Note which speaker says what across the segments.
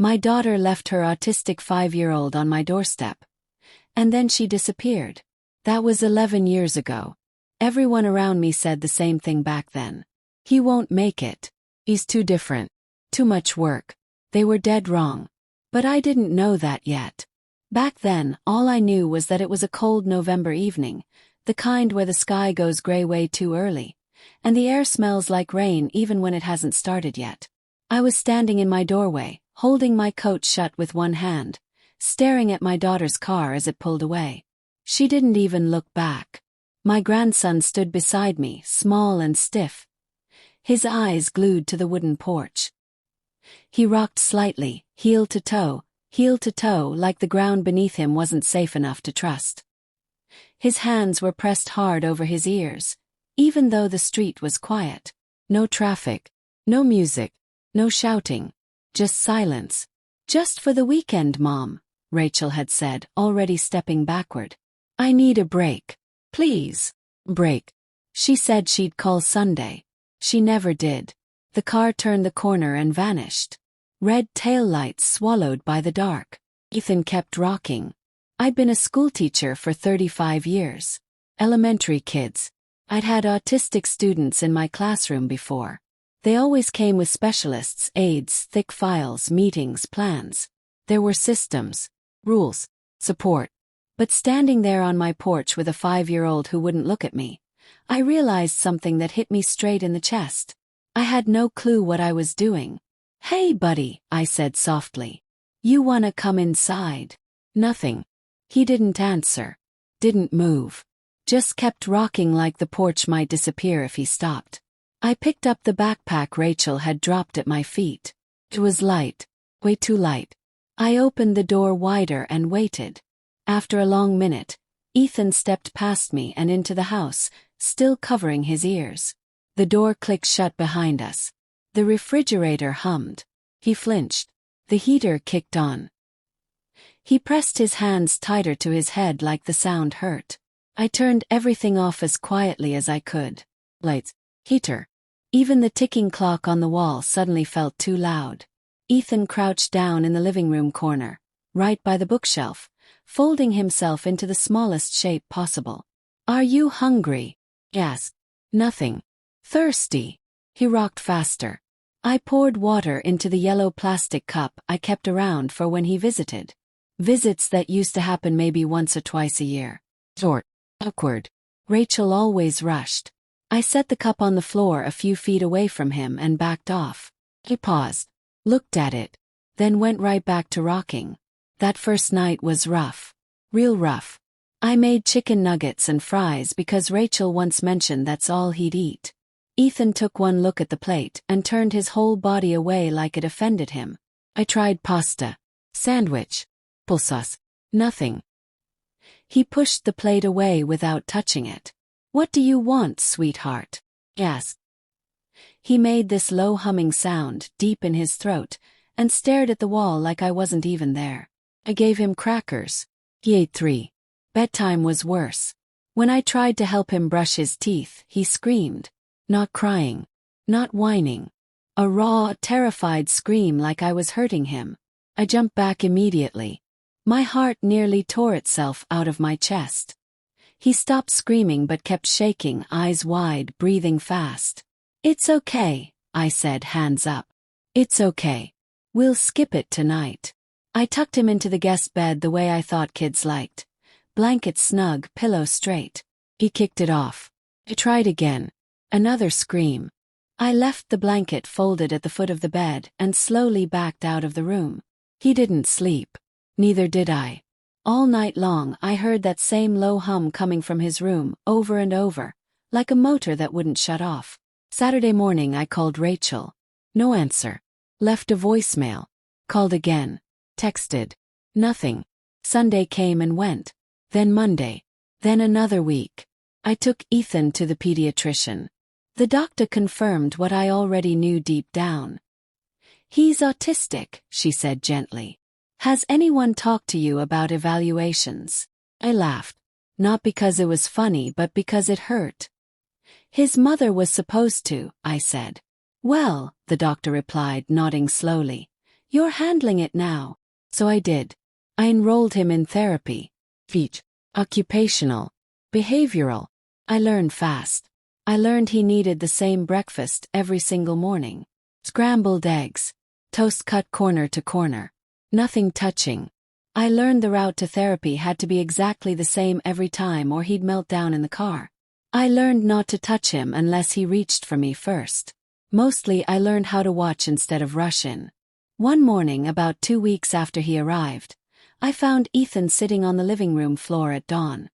Speaker 1: My daughter left her autistic 5-year-old on my doorstep. And then she disappeared. That was 11 years ago. Everyone around me said the same thing back then. He won't make it. He's too different. Too much work. They were dead wrong. But I didn't know that yet. Back then, all I knew was that it was a cold November evening, the kind where the sky goes gray way too early, and the air smells like rain even when it hasn't started yet. I was standing in my doorway, holding my coat shut with one hand, staring at my daughter's car as it pulled away. She didn't even look back. My grandson stood beside me, small and stiff, his eyes glued to the wooden porch. He rocked slightly, heel to toe, like the ground beneath him wasn't safe enough to trust. His hands were pressed hard over his ears, even though the street was quiet. No traffic, no music, no shouting, just silence. "Just for the weekend, Mom," Rachel had said, already stepping backward. "I need a break. Please." Break. She said she'd call Sunday. She never did. The car turned the corner and vanished. Red taillights swallowed by the dark. Ethan kept rocking. I'd been a schoolteacher for 35 years. Elementary kids. I'd had autistic students in my classroom before. They always came with specialists, aides, thick files, meetings, plans. There were systems, rules, support. But standing there on my porch with a 5-year-old who wouldn't look at me, I realized something that hit me straight in the chest. I had no clue what I was doing. "Hey, buddy," I said softly. "You wanna come inside?" Nothing. He didn't answer. Didn't move. Just kept rocking like the porch might disappear if he stopped. I picked up the backpack Rachel had dropped at my feet. It was light. Way too light. I opened the door wider and waited. After a long minute, Ethan stepped past me and into the house, still covering his ears. The door clicked shut behind us. The refrigerator hummed. He flinched. The heater kicked on. He pressed his hands tighter to his head like the sound hurt. I turned everything off as quietly as I could. Lights. Heater. Even the ticking clock on the wall suddenly felt too loud. Ethan crouched down in the living room corner, right by the bookshelf, folding himself into the smallest shape possible. "Are you hungry?" he asked. "Nothing." "Thirsty?" He rocked faster. I poured water into the yellow plastic cup I kept around for when he visited. Visits that used to happen maybe once or twice a year. Short. Awkward. Rachel always rushed. I set the cup on the floor a few feet away from him and backed off. He paused, looked at it, then went right back to rocking. That first night was rough. Real rough. I made chicken nuggets and fries because Rachel once mentioned that's all he'd eat. Ethan took one look at the plate and turned his whole body away like it offended him. I tried pasta, sandwich, sauce. Nothing. He pushed the plate away without touching it. "What do you want, sweetheart?" he asked. He made this low humming sound deep in his throat and stared at the wall like I wasn't even there. I gave him crackers. He ate 3. Bedtime was worse. When I tried to help him brush his teeth, he screamed. Not crying. Not whining. A raw, terrified scream like I was hurting him. I jumped back immediately. My heart nearly tore itself out of my chest. He stopped screaming but kept shaking, eyes wide, breathing fast. "It's okay," I said, hands up. "It's okay. We'll skip it tonight." I tucked him into the guest bed the way I thought kids liked. Blanket snug, pillow straight. He kicked it off. I tried again. Another scream. I left the blanket folded at the foot of the bed and slowly backed out of the room. He didn't sleep. Neither did I. All night long I heard that same low hum coming from his room, over and over, like a motor that wouldn't shut off. Saturday morning I called Rachel. No answer. Left a voicemail. Called again. Texted. Nothing. Sunday came and went. Then Monday. Then another week. I took Ethan to the pediatrician. The doctor confirmed what I already knew deep down. "He's autistic," she said gently. "Has anyone talked to you about evaluations?" I laughed. Not because it was funny but because it hurt. "His mother was supposed to," I said. "Well," the doctor replied, nodding slowly, You're handling it now. So I did. I enrolled him in therapy. Speech, occupational, behavioral. I learned fast. I learned he needed the same breakfast every single morning. Scrambled eggs. Toast cut corner to corner. Nothing touching. I learned the route to therapy had to be exactly the same every time or he'd melt down in the car. I learned not to touch him unless he reached for me first. Mostly I learned how to watch instead of rush in. One morning, about 2 weeks after he arrived, I found Ethan sitting on the living room floor at dawn.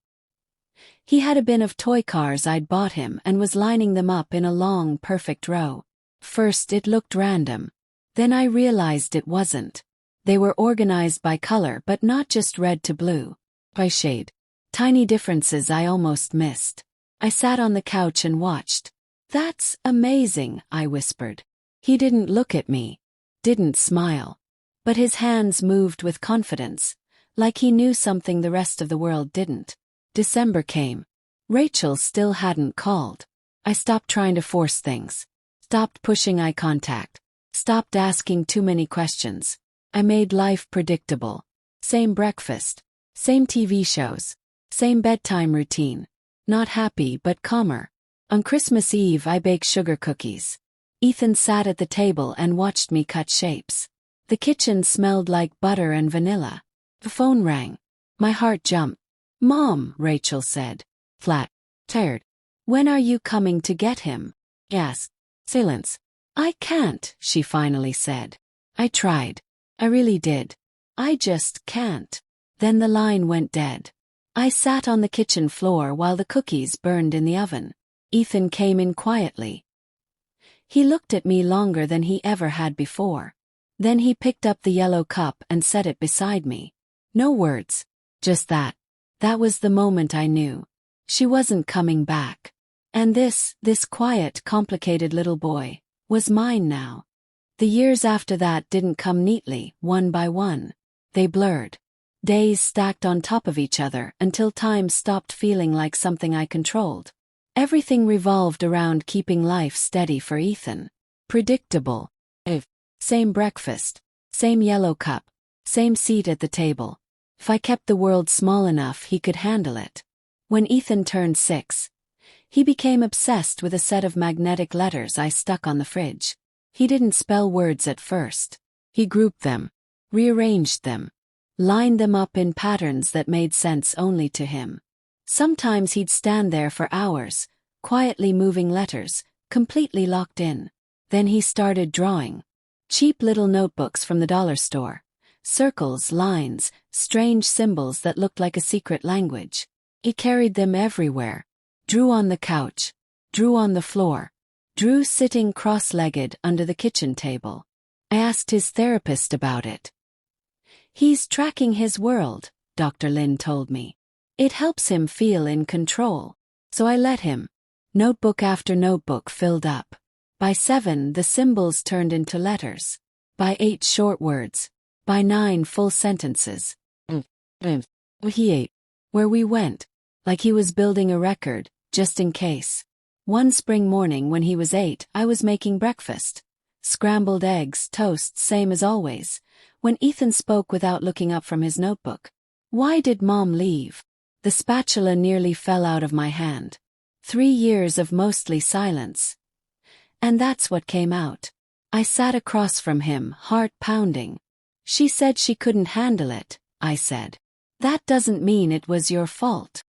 Speaker 1: He had a bin of toy cars I'd bought him and was lining them up in a long, perfect row. First it looked random. Then I realized it wasn't. They were organized by color, but not just red to blue. By shade. Tiny differences I almost missed. I sat on the couch and watched. "That's amazing," I whispered. He didn't look at me. Didn't smile. But his hands moved with confidence, like he knew something the rest of the world didn't. December came. Rachel still hadn't called. I stopped trying to force things. Stopped pushing eye contact. Stopped asking too many questions. I made life predictable. Same breakfast. Same TV shows. Same bedtime routine. Not happy but calmer. On Christmas Eve I baked sugar cookies. Ethan sat at the table and watched me cut shapes. The kitchen smelled like butter and vanilla. The phone rang. My heart jumped. "Mom," Rachel said. Flat. Tired. "When are you coming to get him?" Asked. Silence. "I can't," she finally said. I tried. I really did. "I just can't." Then the line went dead. I sat on the kitchen floor while the cookies burned in the oven. Ethan came in quietly. He looked at me longer than he ever had before. Then he picked up the yellow cup and set it beside me. No words. Just that. That was the moment I knew. She wasn't coming back. And this quiet, complicated little boy, was mine now. The years after that didn't come neatly, one by one. They blurred. Days stacked on top of each other until time stopped feeling like something I controlled. Everything revolved around keeping life steady for Ethan. Predictable. Same breakfast. Same yellow cup. Same seat at the table. If I kept the world small enough, he could handle it. When Ethan turned 6, he became obsessed with a set of magnetic letters I stuck on the fridge. He didn't spell words at first. He grouped them. Rearranged them. Lined them up in patterns that made sense only to him. Sometimes he'd stand there for hours, quietly moving letters, completely locked in. Then he started drawing. Cheap little notebooks from the dollar store. Circles, lines, strange symbols that looked like a secret language. He carried them everywhere. Drew on the couch. Drew on the floor. Drew sitting cross-legged under the kitchen table. I asked his therapist about it. "He's tracking his world," Dr. Lin told me. "It helps him feel in control." So I let him. Notebook after notebook filled up. By 7, the symbols turned into letters. By 8, short words. By 9, full sentences. He ate. Where we went. Like he was building a record, just in case. One spring morning when he was 8, I was making breakfast. Scrambled eggs, toast, same as always. When Ethan spoke without looking up from his notebook. "Why did Mom leave?" The spatula nearly fell out of my hand. 3 years of mostly silence. And that's what came out. I sat across from him, heart pounding. "She said she couldn't handle it," I said. "That doesn't mean it was your fault."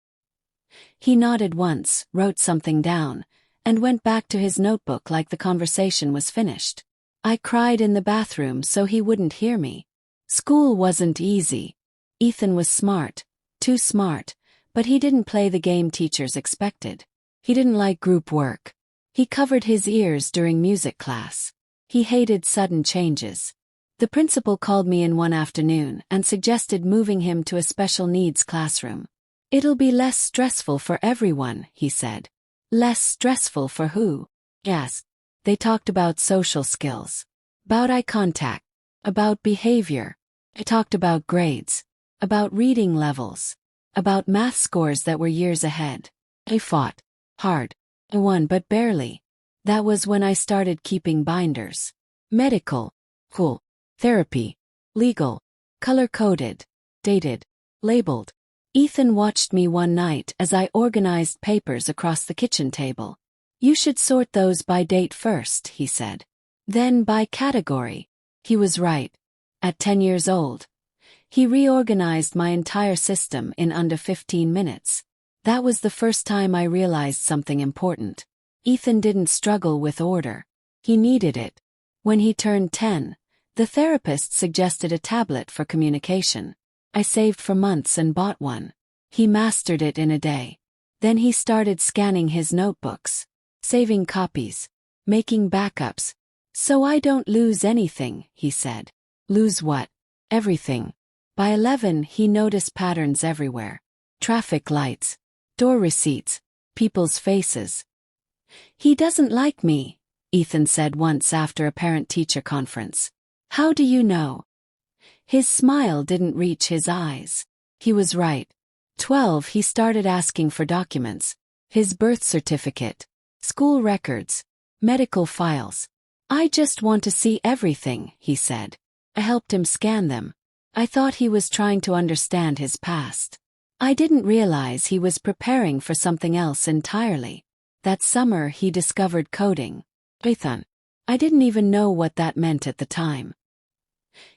Speaker 1: He nodded once, wrote something down, and went back to his notebook like the conversation was finished. I cried in the bathroom so he wouldn't hear me. School wasn't easy. Ethan was smart, too smart, but he didn't play the game teachers expected. He didn't like group work. He covered his ears during music class. He hated sudden changes. The principal called me in one afternoon and suggested moving him to a special needs classroom. "It'll be less stressful for everyone," he said. "Less stressful for who?" Yes. They talked about social skills. About eye contact. About behavior. I talked about grades. About reading levels. About math scores that were years ahead. I fought. Hard. I won but barely. That was when I started keeping binders. Medical. Cool. Therapy. Legal. Color-coded. Dated. Labeled. Ethan watched me one night as I organized papers across the kitchen table. You should sort those by date first, he said. Then by category. He was right. At 10 years old, he reorganized my entire system in under 15 minutes. That was the first time I realized something important. Ethan didn't struggle with order. He needed it. When he turned 10, the therapist suggested a tablet for communication. I saved for months and bought one. He mastered it in a day. Then he started scanning his notebooks, saving copies, making backups. So I don't lose anything, he said. Lose what? Everything. By 11, he noticed patterns everywhere. Traffic lights, door receipts, people's faces. He doesn't like me, Ethan said once after a parent-teacher conference. How do you know? His smile didn't reach his eyes. He was right. 12, he started asking for documents. His birth certificate, school records, medical files. I just want to see everything, he said. I helped him scan them. I thought he was trying to understand his past. I didn't realize he was preparing for something else entirely. That summer he discovered coding. Python. I didn't even know what that meant at the time.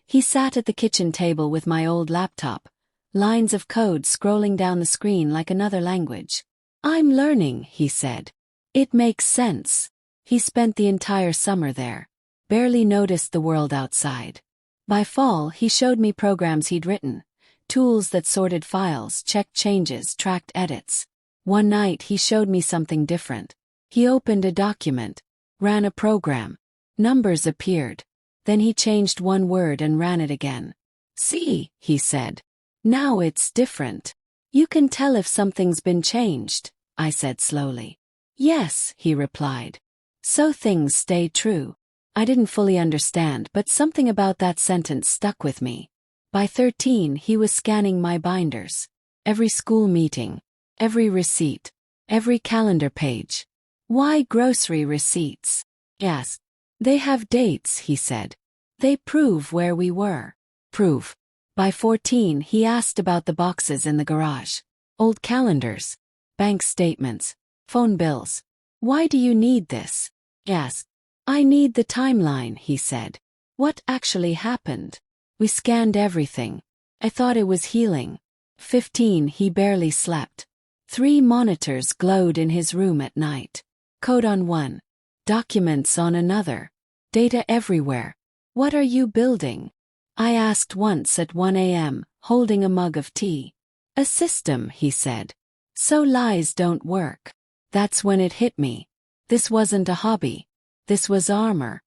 Speaker 1: He sat at the kitchen table with my old laptop, lines of code scrolling down the screen like another language. I'm learning, he said. It makes sense. He spent the entire summer there. Barely noticed the world outside. By fall, he showed me programs he'd written, tools that sorted files, checked changes, tracked edits. One night he showed me something different. He opened a document, ran a program. Numbers appeared. Then he changed one word and ran it again. See, he said. Now it's different. You can tell if something's been changed, I said slowly. Yes, he replied. So things stay true. I didn't fully understand, but something about that sentence stuck with me. By 13, he was scanning my binders. Every school meeting, every receipt, every calendar page. Why grocery receipts? Yes. They have dates, he said. They prove where we were. Proof. By 14, he asked about the boxes in the garage. Old calendars, bank statements, phone bills. Why do you need this? Yes. I need the timeline, he said. What actually happened? We scanned everything. I thought it was healing. 15, he barely slept. 3 monitors glowed in his room at night. Code on one. Documents on another. Data everywhere. What are you building? I asked once at 1 a.m., holding a mug of tea. A system, he said. So lies don't work. That's when it hit me. This wasn't a hobby. This was armor.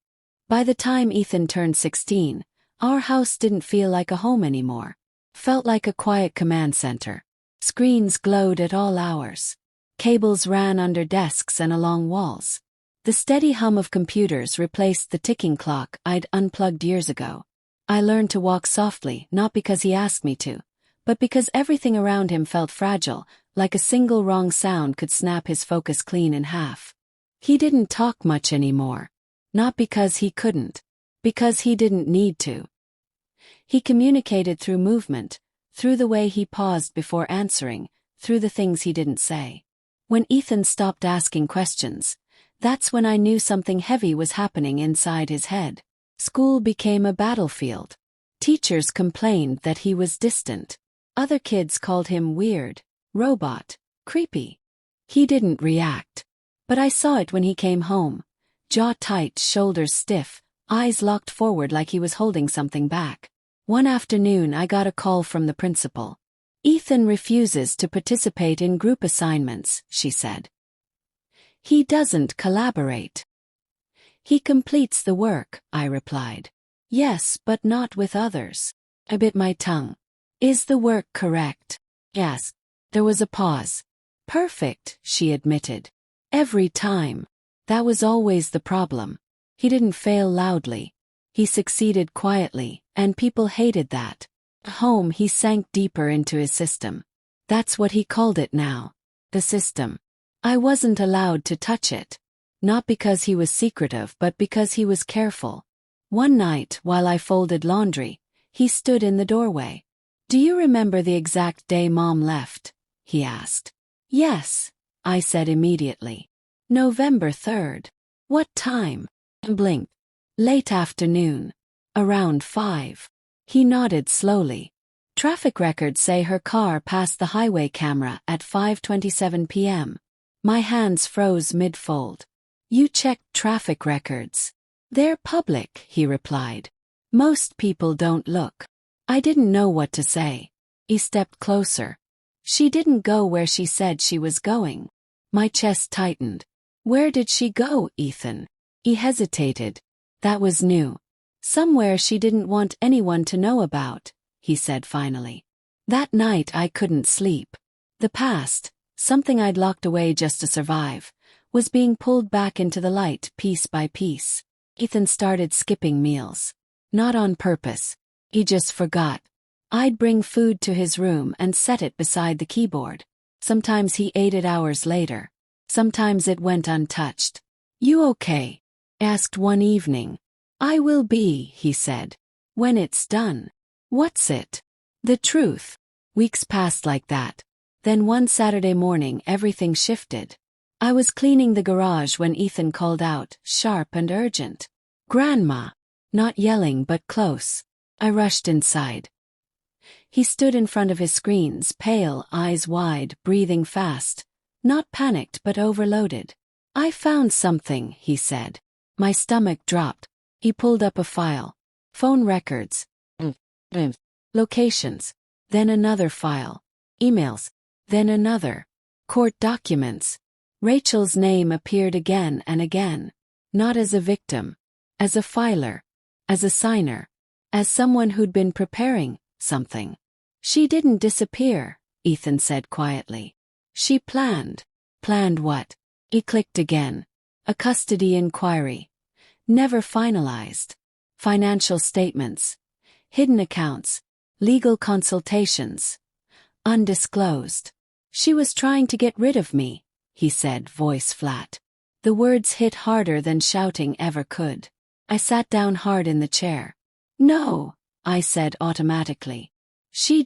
Speaker 1: By the time Ethan turned 16, our house didn't feel like a home anymore. Felt like a quiet command center. Screens glowed at all hours. Cables ran under desks and along walls. The steady hum of computers replaced the ticking clock I'd unplugged years ago. I learned to walk softly, not because he asked me to, but because everything around him felt fragile, like a single wrong sound could snap his focus clean in half. He didn't talk much anymore. Not because he couldn't. Because he didn't need to. He communicated through movement, through the way he paused before answering, through the things he didn't say. When Ethan stopped asking questions, that's when I knew something heavy was happening inside his head. School became a battlefield. Teachers complained that he was distant. Other kids called him weird, robot, creepy. He didn't react. But I saw it when he came home. Jaw tight, shoulders stiff, eyes locked forward like he was holding something back. One afternoon I got a call from the principal. Ethan refuses to participate in group assignments, she said. He doesn't collaborate. He completes the work, I replied. Yes, but not with others. I bit my tongue. Is the work correct? Yes. There was a pause. Perfect, she admitted. Every time. That was always the problem. He didn't fail loudly. He succeeded quietly, and people hated that. At home he sank deeper into his system. That's what he called it now. The system. I wasn't allowed to touch it. Not because he was secretive, but because he was careful. One night, while I folded laundry, he stood in the doorway. "Do you remember the exact day Mom left?" he asked. "Yes," I said immediately. "November 3rd. What time?" I blinked. "Late afternoon. Around 5. He nodded slowly. "Traffic records say her car passed the highway camera at 5:27 p.m. My hands froze mid-fold. "You checked traffic records?" "They're public," he replied. "Most people don't look." I didn't know what to say. He stepped closer. "She didn't go where she said she was going." My chest tightened. "Where did she go, Ethan?" He hesitated. "That was new. Somewhere she didn't want anyone to know about," he said finally. That night I couldn't sleep. The past, something I'd locked away just to survive, was being pulled back into the light piece by piece. Ethan started skipping meals. Not on purpose. He just forgot. I'd bring food to his room and set it beside the keyboard. Sometimes he ate it hours later. Sometimes it went untouched. "You okay?" asked one evening. "I will be," he said. "When it's done." "What's it?" "The truth." Weeks passed like that. Then one Saturday morning everything shifted. I was cleaning the garage when Ethan called out, sharp and urgent. "Grandma!" Not yelling but close. I rushed inside. He stood in front of his screens, pale, eyes wide, breathing fast. Not panicked but overloaded. "I found something," he said. My stomach dropped. He pulled up a file. Phone records. Locations. Then another file. Emails. Then another. Court documents. Rachel's name appeared again and again. Not as a victim. As a filer. As a signer. As someone who'd been preparing something. "She didn't disappear," Ethan said quietly. "She planned." "Planned what?" He clicked again. "A custody inquiry. Never finalized. Financial statements. Hidden accounts. Legal consultations. Undisclosed. She was trying to get rid of me," he said, voice flat. The words hit harder than shouting ever could. I sat down hard in the chair. "No," I said automatically. She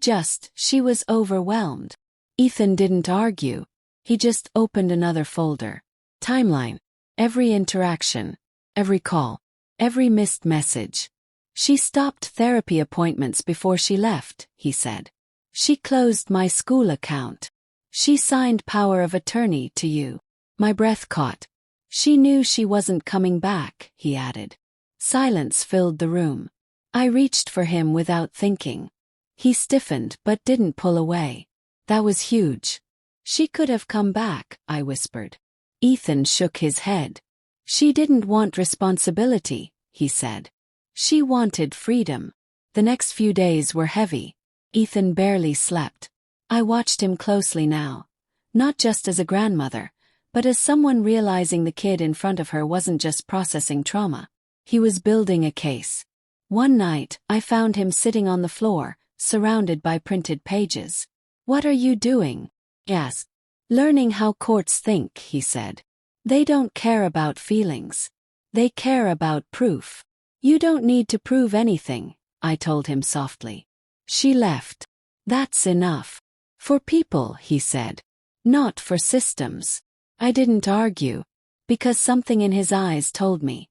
Speaker 1: was overwhelmed." Ethan didn't argue. He just opened another folder. Timeline. Every interaction. Every call. Every missed message. "She stopped therapy appointments before she left," he said. "She closed my school account. She signed power of attorney to you." My breath caught. "She knew she wasn't coming back," he added. Silence filled the room. I reached for him without thinking. He stiffened but didn't pull away. That was huge. "She could have come back," I whispered. Ethan shook his head. "She didn't want responsibility," he said. "She wanted freedom." The next few days were heavy. Ethan barely slept. I watched him closely now. Not just as a grandmother, but as someone realizing the kid in front of her wasn't just processing trauma. He was building a case. One night, I found him sitting on the floor, surrounded by printed pages. "What are you doing?" I asked. "Learning how courts think," he said. "They don't care about feelings. They care about proof." "You don't need to prove anything," I told him softly. She left. "That's enough. For people," he said. "Not for systems." I didn't argue. Because something in his eyes told me.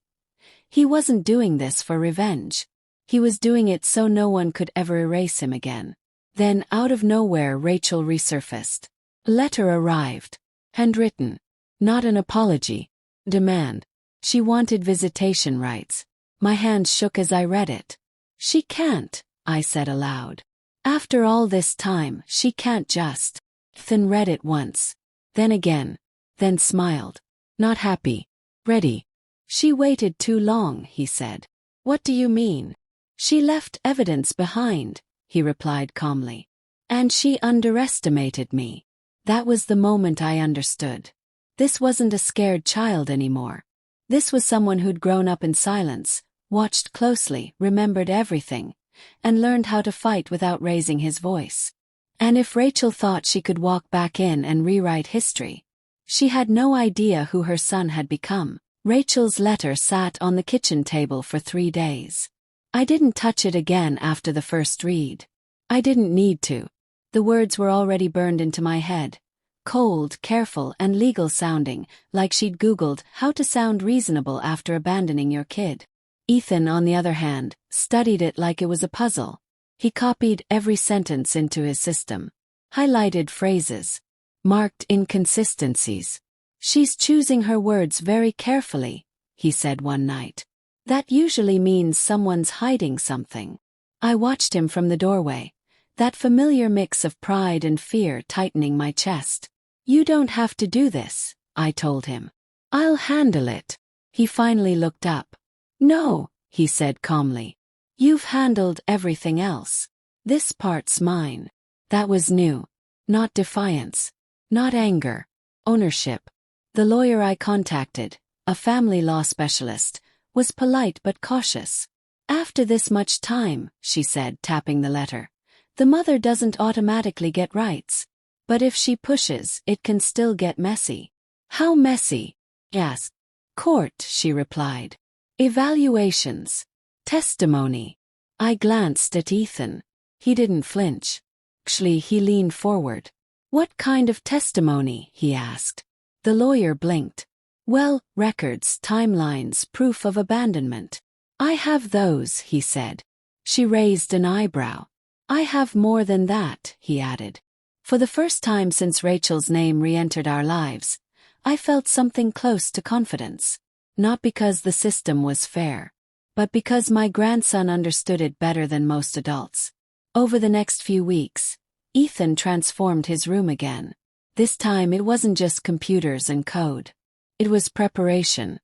Speaker 1: He wasn't doing this for revenge. He was doing it so no one could ever erase him again. Then, out of nowhere, Rachel resurfaced. A letter arrived. Handwritten. Not an apology. Demand. She wanted visitation rights. My hands shook as I read it. "She can't," I said aloud. "After all this time, she can't just." Ethan read it once. Then again. Then smiled. Not happy. Ready. "She waited too long," he said. "What do you mean?" "She left evidence behind," he replied calmly. "And she underestimated me." That was the moment I understood. This wasn't a scared child anymore. This was someone who'd grown up in silence, watched closely, remembered everything, and learned how to fight without raising his voice. And if Rachel thought she could walk back in and rewrite history, she had no idea who her son had become. Rachel's letter sat on the kitchen table for 3 days. I didn't touch it again after the first read. I didn't need to. The words were already burned into my head. Cold, careful, and legal sounding, like she'd Googled how to sound reasonable after abandoning your kid. Ethan, on the other hand, studied it like it was a puzzle. He copied every sentence into his system. Highlighted phrases. Marked inconsistencies. "She's choosing her words very carefully," he said one night. "That usually means someone's hiding something." I watched him from the doorway, that familiar mix of pride and fear tightening my chest. "You don't have to do this," I told him. "I'll handle it." He finally looked up. "No," he said calmly. "You've handled everything else. This part's mine." That was new. Not defiance. Not anger. Ownership. The lawyer I contacted, a family law specialist, was polite but cautious. "After this much time," she said, tapping the letter, "the mother doesn't automatically get rights. But if she pushes, it can still get messy." "How messy?" I asked. "Court," she replied. "Evaluations. Testimony." I glanced at Ethan. He didn't flinch. Actually, he leaned forward. "What kind of testimony?" he asked. The lawyer blinked. "Well, records, timelines, proof of abandonment." "I have those," he said. She raised an eyebrow. "I have more than that," he added. For the first time since Rachel's name re-entered our lives, I felt something close to confidence. Not because the system was fair, but because my grandson understood it better than most adults. Over the next few weeks, Ethan transformed his room again. This time it wasn't just computers and code. It was preparation.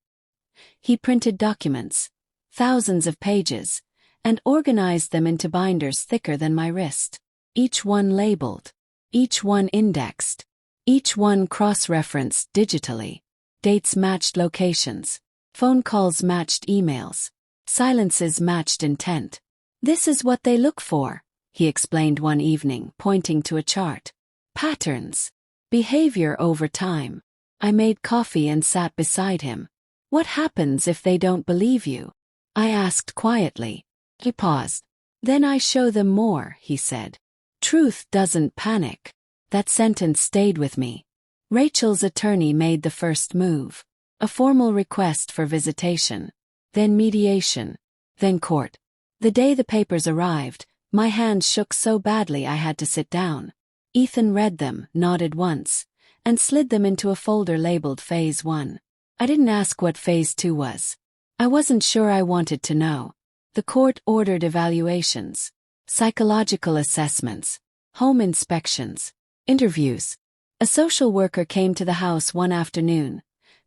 Speaker 1: He printed documents, thousands of pages, and organized them into binders thicker than my wrist. Each one labeled. Each one indexed. Each one cross-referenced digitally. Dates matched locations. Phone calls matched emails. Silences matched intent. "This is what they look for," he explained one evening, pointing to a chart. "Patterns. Behavior over time." I made coffee and sat beside him. "What happens if they don't believe you?" I asked quietly. He paused. "Then I show them more," he said. "Truth doesn't panic." That sentence stayed with me. Rachel's attorney made the first move. A formal request for visitation. Then mediation. Then court. The day the papers arrived, my hands shook so badly I had to sit down. Ethan read them, nodded once, and slid them into a folder labeled Phase 1. I didn't ask what Phase 2 was. I wasn't sure I wanted to know. The court ordered evaluations, psychological assessments, home inspections, interviews. A social worker came to the house one afternoon,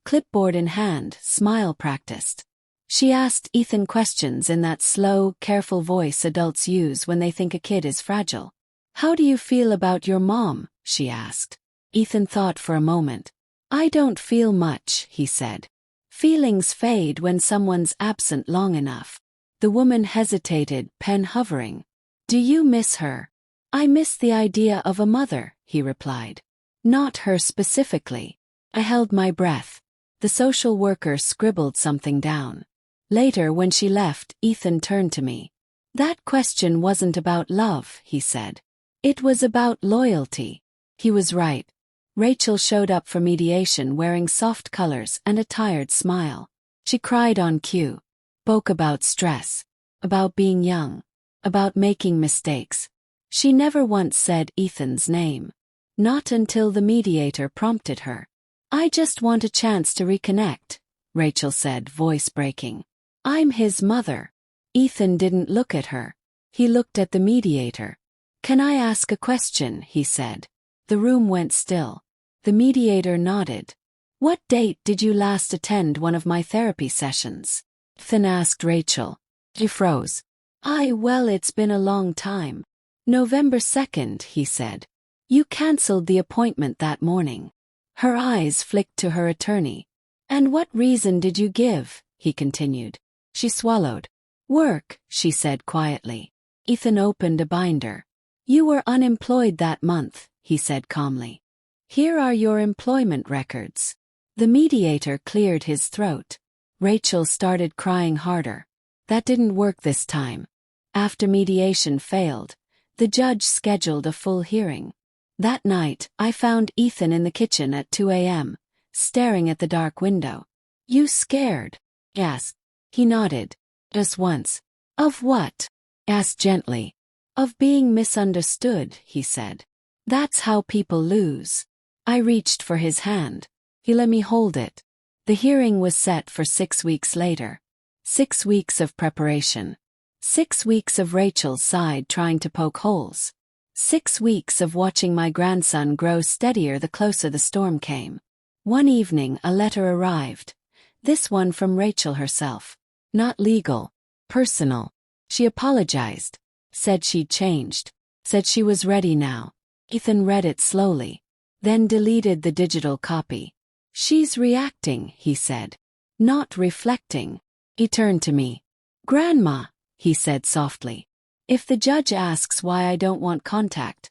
Speaker 1: clipboard in hand, smile practiced. She asked Ethan questions in that slow, careful voice adults use when they think a kid is fragile. "How do you feel about your mom?" she asked. Ethan thought for a moment. "I don't feel much," he said. "Feelings fade when someone's absent long enough." The woman hesitated, pen hovering. "Do you miss her?" "I miss the idea of a mother," he replied. "Not her specifically." I held my breath. The social worker scribbled something down. Later, when she left, Ethan turned to me. "That question wasn't about love," he said. "It was about loyalty." He was right. Rachel showed up for mediation wearing soft colors and a tired smile. She cried on cue. Spoke about stress. About being young. About making mistakes. She never once said Ethan's name. Not until the mediator prompted her. "I just want a chance to reconnect," Rachel said, voice breaking. "I'm his mother." Ethan didn't look at her. He looked at the mediator. "Can I ask a question?" he said. The room went still. The mediator nodded. "What date did you last attend one of my therapy sessions?" Ethan asked Rachel. She froze. Well, it's been a long time." "November 2nd, he said. "You canceled the appointment that morning." Her eyes flicked to her attorney. "And what reason did you give?" he continued. She swallowed. "Work," she said quietly. Ethan opened a binder. "You were unemployed that month," he said calmly. "Here are your employment records." The mediator cleared his throat. Rachel started crying harder. That didn't work this time. After mediation failed, the judge scheduled a full hearing. That night, I found Ethan in the kitchen at 2 a.m., staring at the dark window. "You scared?" asked. He nodded. "Just once." "Of what?" asked gently. "Of being misunderstood," he said. "That's how people lose." I reached for his hand. He let me hold it. The hearing was set for 6 weeks later. 6 weeks of preparation. 6 weeks of Rachel's side trying to poke holes. 6 weeks of watching my grandson grow steadier the closer the storm came. One evening a letter arrived. This one from Rachel herself. Not legal. Personal. She apologized. Said she'd changed. Said she was ready now. Ethan read it slowly. Then deleted the digital copy. "She's reacting," he said. "Not reflecting." He turned to me. "Grandma," he said softly. "If the judge asks why I don't want contact,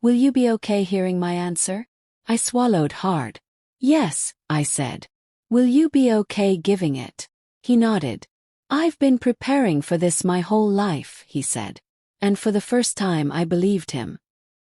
Speaker 1: will you be okay hearing my answer?" I swallowed hard. "Yes," I said. "Will you be okay giving it?" He nodded. "I've been preparing for this my whole life," he said. And for the first time I believed him.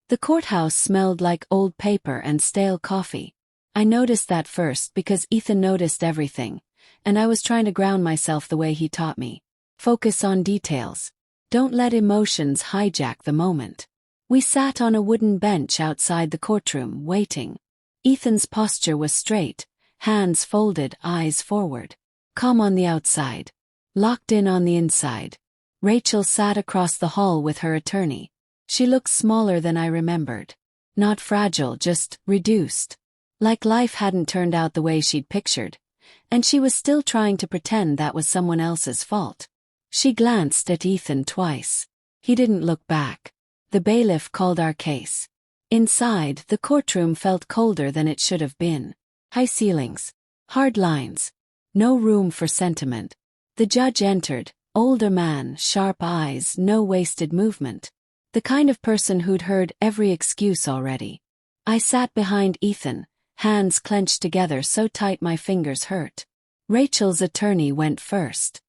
Speaker 1: The courthouse smelled like old paper and stale coffee. I noticed that first because Ethan noticed everything, and I was trying to ground myself the way he taught me. Focus on details. Don't let emotions hijack the moment. We sat on a wooden bench outside the courtroom, waiting. Ethan's posture was straight, hands folded, eyes forward. Calm on the outside. Locked in on the inside. Rachel sat across the hall with her attorney. She looked smaller than I remembered. Not fragile, just reduced. Like life hadn't turned out the way she'd pictured, and she was still trying to pretend that was someone else's fault. She glanced at Ethan twice. He didn't look back. The bailiff called our case. Inside, the courtroom felt colder than it should have been. High ceilings. Hard lines. No room for sentiment. The judge entered, older man, sharp eyes, no wasted movement. The kind of person who'd heard every excuse already. I sat behind Ethan, hands clenched together so tight my fingers hurt. Rachel's attorney went first.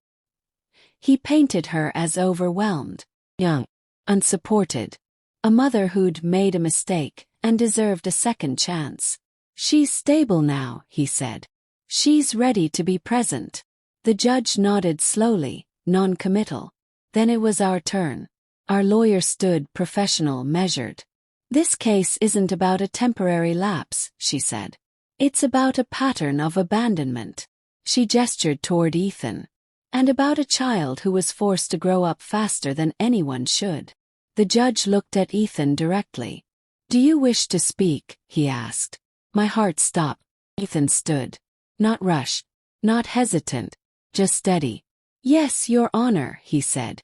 Speaker 1: He painted her as overwhelmed, young, unsupported. A mother who'd made a mistake and deserved a second chance. "She's stable now," he said. "She's ready to be present." The judge nodded slowly, non-committal. Then it was our turn. Our lawyer stood, professional, measured. "This case isn't about a temporary lapse," she said. "It's about a pattern of abandonment." She gestured toward Ethan. "And about a child who was forced to grow up faster than anyone should." The judge looked at Ethan directly. "Do you wish to speak?" he asked. My heart stopped. Ethan stood. Not rushed. Not hesitant. Just steady. "Yes, Your Honor," he said.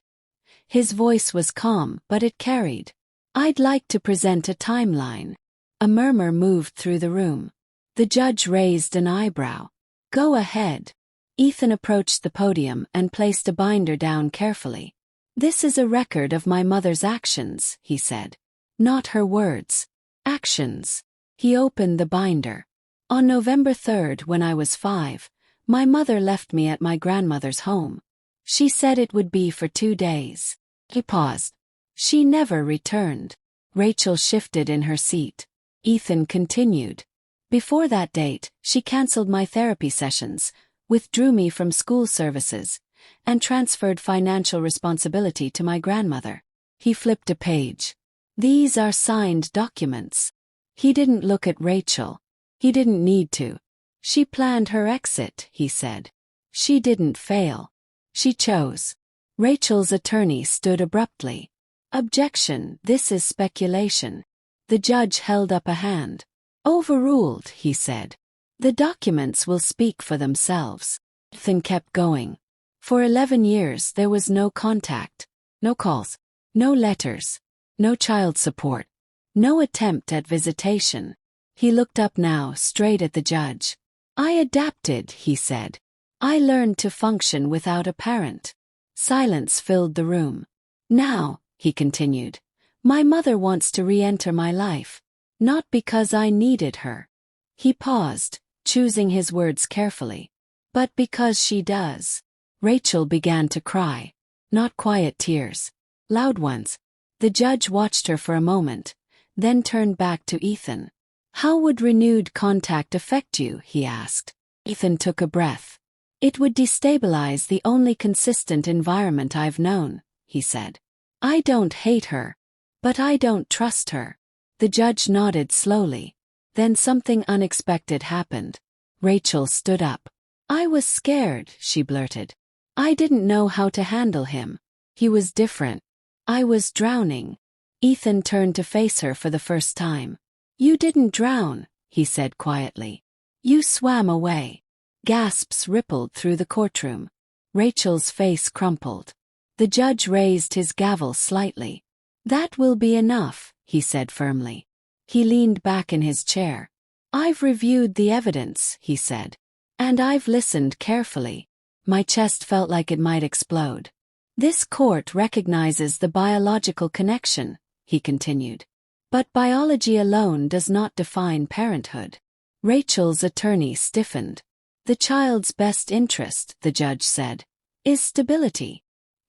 Speaker 1: His voice was calm, but it carried. "I'd like to present a timeline." A murmur moved through the room. The judge raised an eyebrow. "Go ahead." Ethan approached the podium and placed a binder down carefully. "This is a record of my mother's actions," he said. "Not her words. Actions." He opened the binder. "On November 3rd, when I was 5, my mother left me at my grandmother's home. She said it would be for 2 days. He paused. She never returned." Rachel shifted in her seat. Ethan continued. "Before that date, she canceled my therapy sessions, withdrew me from school services, and transferred financial responsibility to my grandmother." He flipped a page. "These are signed documents." He didn't look at Rachel. He didn't need to. "She planned her exit," he said. "She didn't fail. She chose." Rachel's attorney stood abruptly. "Objection, this is speculation." The judge held up a hand. "Overruled," he said. "The documents will speak for themselves." Ethan kept going. "For 11 years there was no contact. No calls. No letters. No child support. No attempt at visitation." He looked up now, straight at the judge. "I adapted," he said. "I learned to function without a parent." Silence filled the room. "Now," he continued, "my mother wants to re-enter my life. Not because I needed her." He paused, choosing his words carefully. But because she does. Rachel began to cry. Not quiet tears. Loud ones. The judge watched her for a moment, then turned back to Ethan. How would renewed contact affect you? He asked. Ethan took a breath. It would destabilize the only consistent environment I've known, he said. I don't hate her. But I don't trust her. The judge nodded slowly. Then something unexpected happened. Rachel stood up. I was scared, she blurted. I didn't know how to handle him. He was different. I was drowning. Ethan turned to face her for the first time. You didn't drown, he said quietly. You swam away. Gasps rippled through the courtroom. Rachel's face crumpled. The judge raised his gavel slightly. That will be enough, he said firmly. He leaned back in his chair. I've reviewed the evidence, he said. And I've listened carefully. My chest felt like it might explode. This court recognizes the biological connection, he continued. But biology alone does not define parenthood. Rachel's attorney stiffened. The child's best interest, the judge said, is stability.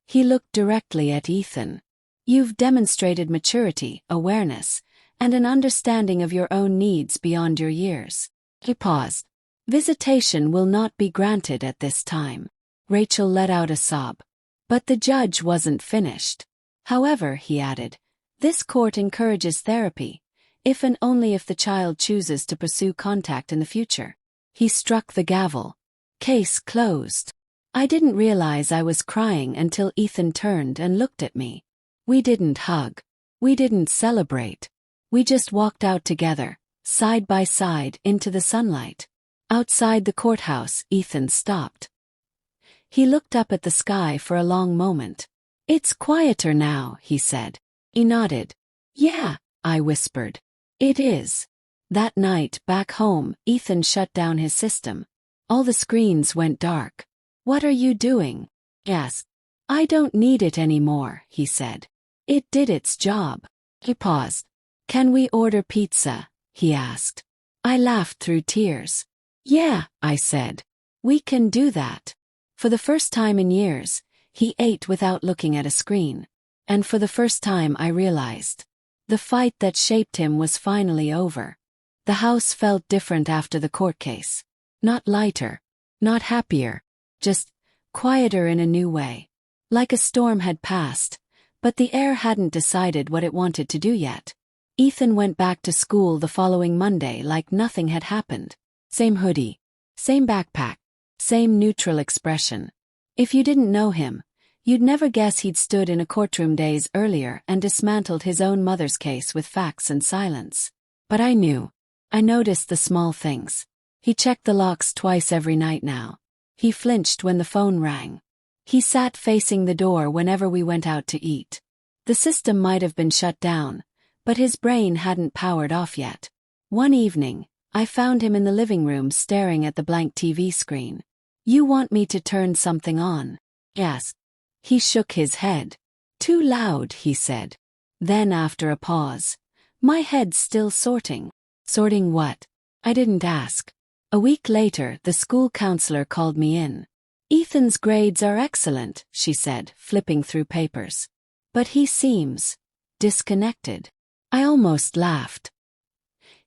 Speaker 1: He looked directly at Ethan. You've demonstrated maturity, awareness, and an understanding of your own needs beyond your years. He paused. Visitation will not be granted at this time. Rachel let out a sob. But the judge wasn't finished. However, he added, this court encourages therapy, if and only if the child chooses to pursue contact in the future. He struck the gavel. Case closed. I didn't realize I was crying until Ethan turned and looked at me. We didn't hug. We didn't celebrate. We just walked out together, side by side, into the sunlight. Outside the courthouse, Ethan stopped. He looked up at the sky for a long moment. It's quieter now, he said. He nodded. Yeah, I whispered. It is. That night, back home, Ethan shut down his system. All the screens went dark. What are you doing? I asked. I don't need it anymore, he said. It did its job. He paused. Can we order pizza? He asked. I laughed through tears. Yeah, I said. We can do that. For the first time in years, he ate without looking at a screen. And for the first time I realized. The fight that shaped him was finally over. The house felt different after the court case. Not lighter. Not happier. Just quieter in a new way. Like a storm had passed, but the air hadn't decided what it wanted to do yet. Ethan went back to school the following Monday like nothing had happened. Same hoodie. Same backpack. Same neutral expression. If you didn't know him, you'd never guess he'd stood in a courtroom days earlier and dismantled his own mother's case with facts and silence. But I knew. I noticed the small things. He checked the locks twice every night now. He flinched when the phone rang. He sat facing the door whenever we went out to eat. The system might have been shut down, but his brain hadn't powered off yet. One evening, I found him in the living room staring at the blank TV screen. You want me to turn something on? Yes. He shook his head. Too loud, he said. Then after a pause, my head's still sorting. Sorting what? I didn't ask. A week later, the school counselor called me in. Ethan's grades are excellent, she said, flipping through papers. But he seems disconnected. I almost laughed.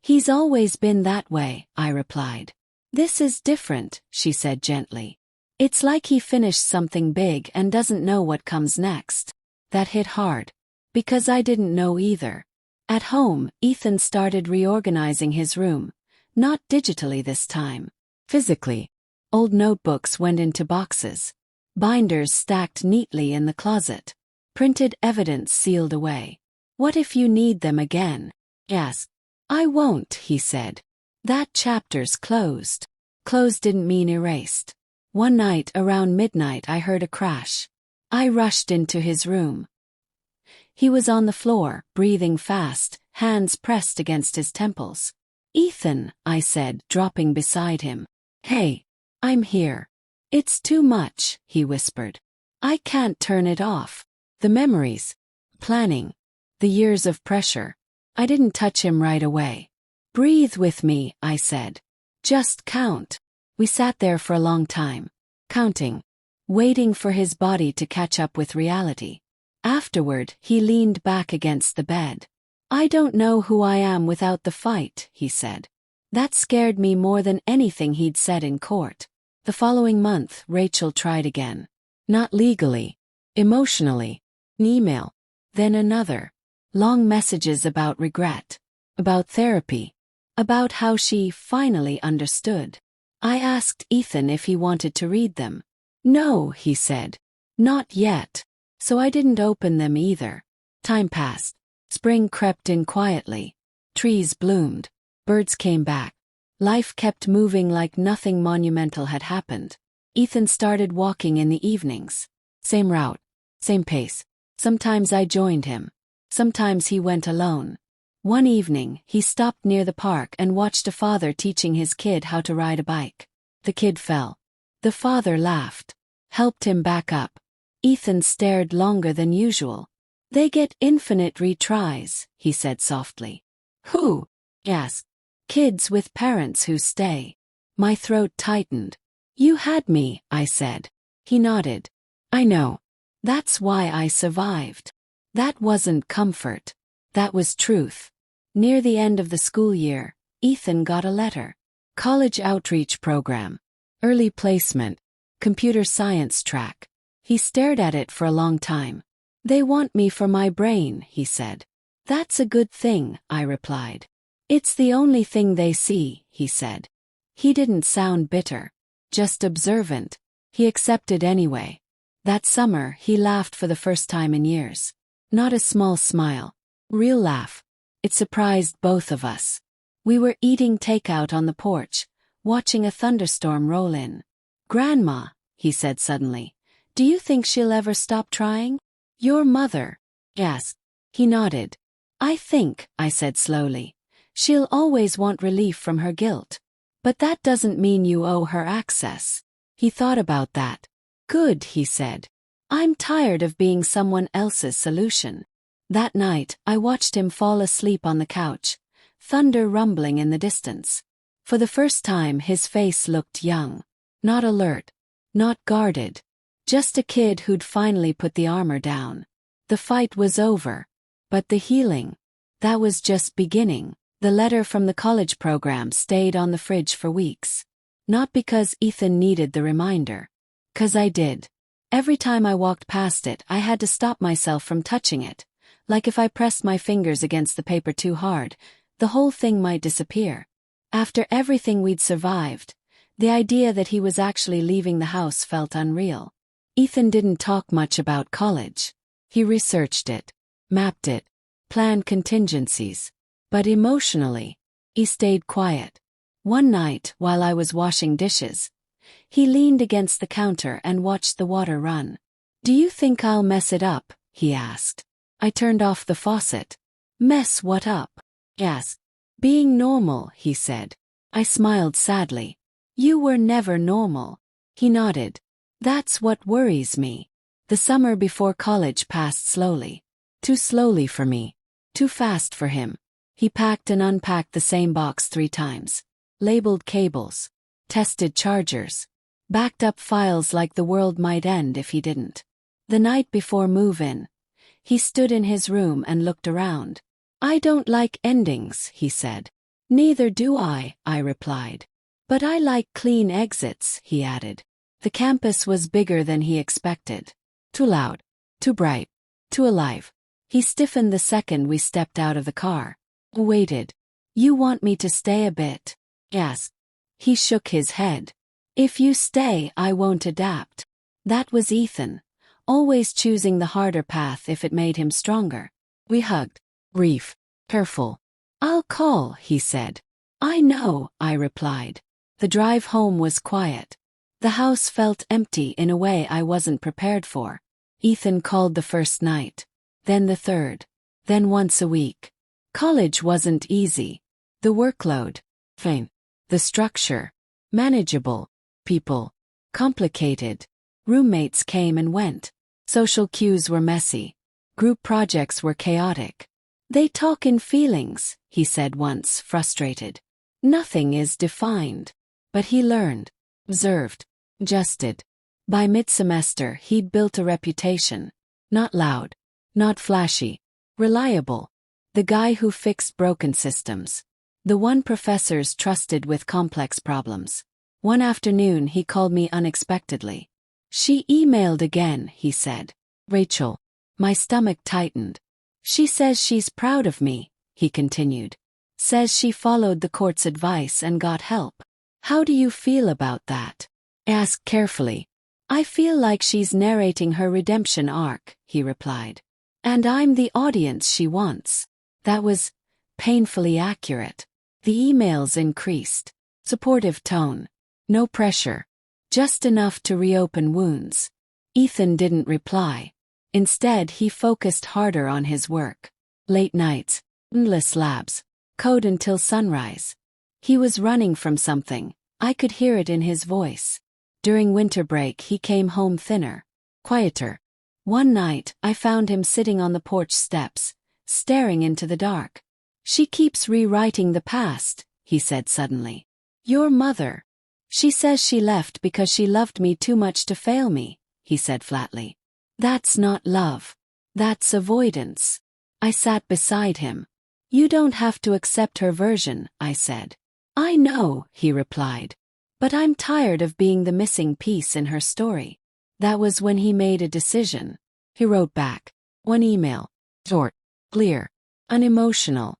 Speaker 1: He's always been that way, I replied. This is different, she said gently. It's like he finished something big and doesn't know what comes next. That hit hard. Because I didn't know either. At home, Ethan started reorganizing his room. Not digitally this time. Physically. Old notebooks went into boxes. Binders stacked neatly in the closet. Printed evidence sealed away. What if you need them again? Yes. I won't, he said. That chapter's closed. Closed didn't mean erased. One night around midnight I heard a crash. I rushed into his room. He was on the floor, breathing fast, hands pressed against his temples. Ethan, I said, dropping beside him. Hey, I'm here. It's too much, he whispered. I can't turn it off. The memories. Planning. The years of pressure. I didn't touch him right away. Breathe with me, I said. Just count. We sat there for a long time, counting, waiting for his body to catch up with reality. Afterward, he leaned back against the bed. "I don't know who I am without the fight," he said. That scared me more than anything he'd said in court. The following month, Rachel tried again. Not legally, emotionally. An email. Then another. Long messages about regret. About therapy. About how she finally understood. I asked Ethan if he wanted to read them. "No," he said. "Not yet." So I didn't open them either. Time passed. Spring crept in quietly. Trees bloomed. Birds came back. Life kept moving like nothing monumental had happened. Ethan started walking in the evenings. Same route. Same pace. Sometimes I joined him. Sometimes he went alone. One evening, he stopped near the park and watched a father teaching his kid how to ride a bike. The kid fell. The father laughed. Helped him back up. Ethan stared longer than usual. "They get infinite retries," he said softly. "Who?" I asked. "Kids with parents who stay." My throat tightened. "You had me," I said. He nodded. "I know. That's why I survived." That wasn't comfort. That was truth. Near the end of the school year, Ethan got a letter. College outreach program. Early placement. Computer science track. He stared at it for a long time. "They want me for my brain," he said. "That's a good thing," I replied. "It's the only thing they see," he said. He didn't sound bitter. Just observant. He accepted anyway. That summer, he laughed for the first time in years. Not a small smile. Real laugh. It surprised both of us. We were eating takeout on the porch, watching a thunderstorm roll in. "Grandma," he said suddenly, "do you think she'll ever stop trying?" "Your mother?" I asked. He nodded. "I think," I said slowly, "she'll always want relief from her guilt. But that doesn't mean you owe her access." He thought about that. "Good," he said. "I'm tired of being someone else's solution." That night, I watched him fall asleep on the couch, thunder rumbling in the distance. For the first time, his face looked young. Not alert. Not guarded. Just a kid who'd finally put the armor down. The fight was over. But the healing, that was just beginning. The letter from the college program stayed on the fridge for weeks. Not because Ethan needed the reminder. 'Cause I did. Every time I walked past it, I had to stop myself from touching it. Like if I pressed my fingers against the paper too hard, the whole thing might disappear. After everything we'd survived, the idea that he was actually leaving the house felt unreal. Ethan didn't talk much about college. He researched it, mapped it, planned contingencies. But emotionally, he stayed quiet. One night, while I was washing dishes, he leaned against the counter and watched the water run. "Do you think I'll mess it up?" he asked. I turned off the faucet. "Mess what up?" I asked. "Being normal," he said. I smiled sadly. "You were never normal." He nodded. "That's what worries me." The summer before college passed slowly. Too slowly for me. Too fast for him. He packed and unpacked the same box 3 times. Labeled cables. Tested chargers. Backed up files like the world might end if he didn't. The night before move-in, he stood in his room and looked around. "I don't like endings," he said. "Neither do I," I replied. "But I like clean exits," he added. The campus was bigger than he expected. Too loud. Too bright. Too alive. He stiffened the second we stepped out of the car. Waited. "You want me to stay a bit?" I asked. He shook his head. "If you stay, I won't adapt." That was Ethan. Always choosing the harder path if it made him stronger. We hugged. Brief. Careful. "I'll call," he said. "I know," I replied. The drive home was quiet. The house felt empty in a way I wasn't prepared for. Ethan called the first night. Then the third. Then once a week. College wasn't easy. The workload. Fine. The structure. Manageable. People. Complicated. Roommates came and went. Social cues were messy. Group projects were chaotic. "They talk in feelings," he said once, frustrated. "Nothing is defined." But he learned. observed, adjusted. By mid-semester, he'd built a reputation. Not loud, not flashy, reliable. The guy who fixed broken systems. The one professors trusted with complex problems. One afternoon he called me unexpectedly. "She emailed again," he said. "Rachel." My stomach tightened. "She says she's proud of me," he continued. "Says she followed the court's advice and got help." "How do you feel about that?" I asked carefully. "I feel like she's narrating her redemption arc," he replied. "And I'm the audience she wants." That was painfully accurate. The emails increased. Supportive tone. No pressure. Just enough to reopen wounds. Ethan didn't reply. Instead, he focused harder on his work. Late nights, endless labs, code until sunrise. He was running from something. I could hear it in his voice. During winter break, he came home thinner, quieter. One night, I found him sitting on the porch steps, staring into the dark. "She keeps rewriting the past," he said suddenly. "Your mother. She says she left because she loved me too much to fail me," he said flatly. "That's not love. That's avoidance." I sat beside him. "You don't have to accept her version," I said. "I know," he replied. "But I'm tired of being the missing piece in her story." That was when he made a decision. He wrote back. One email. Short, clear, unemotional.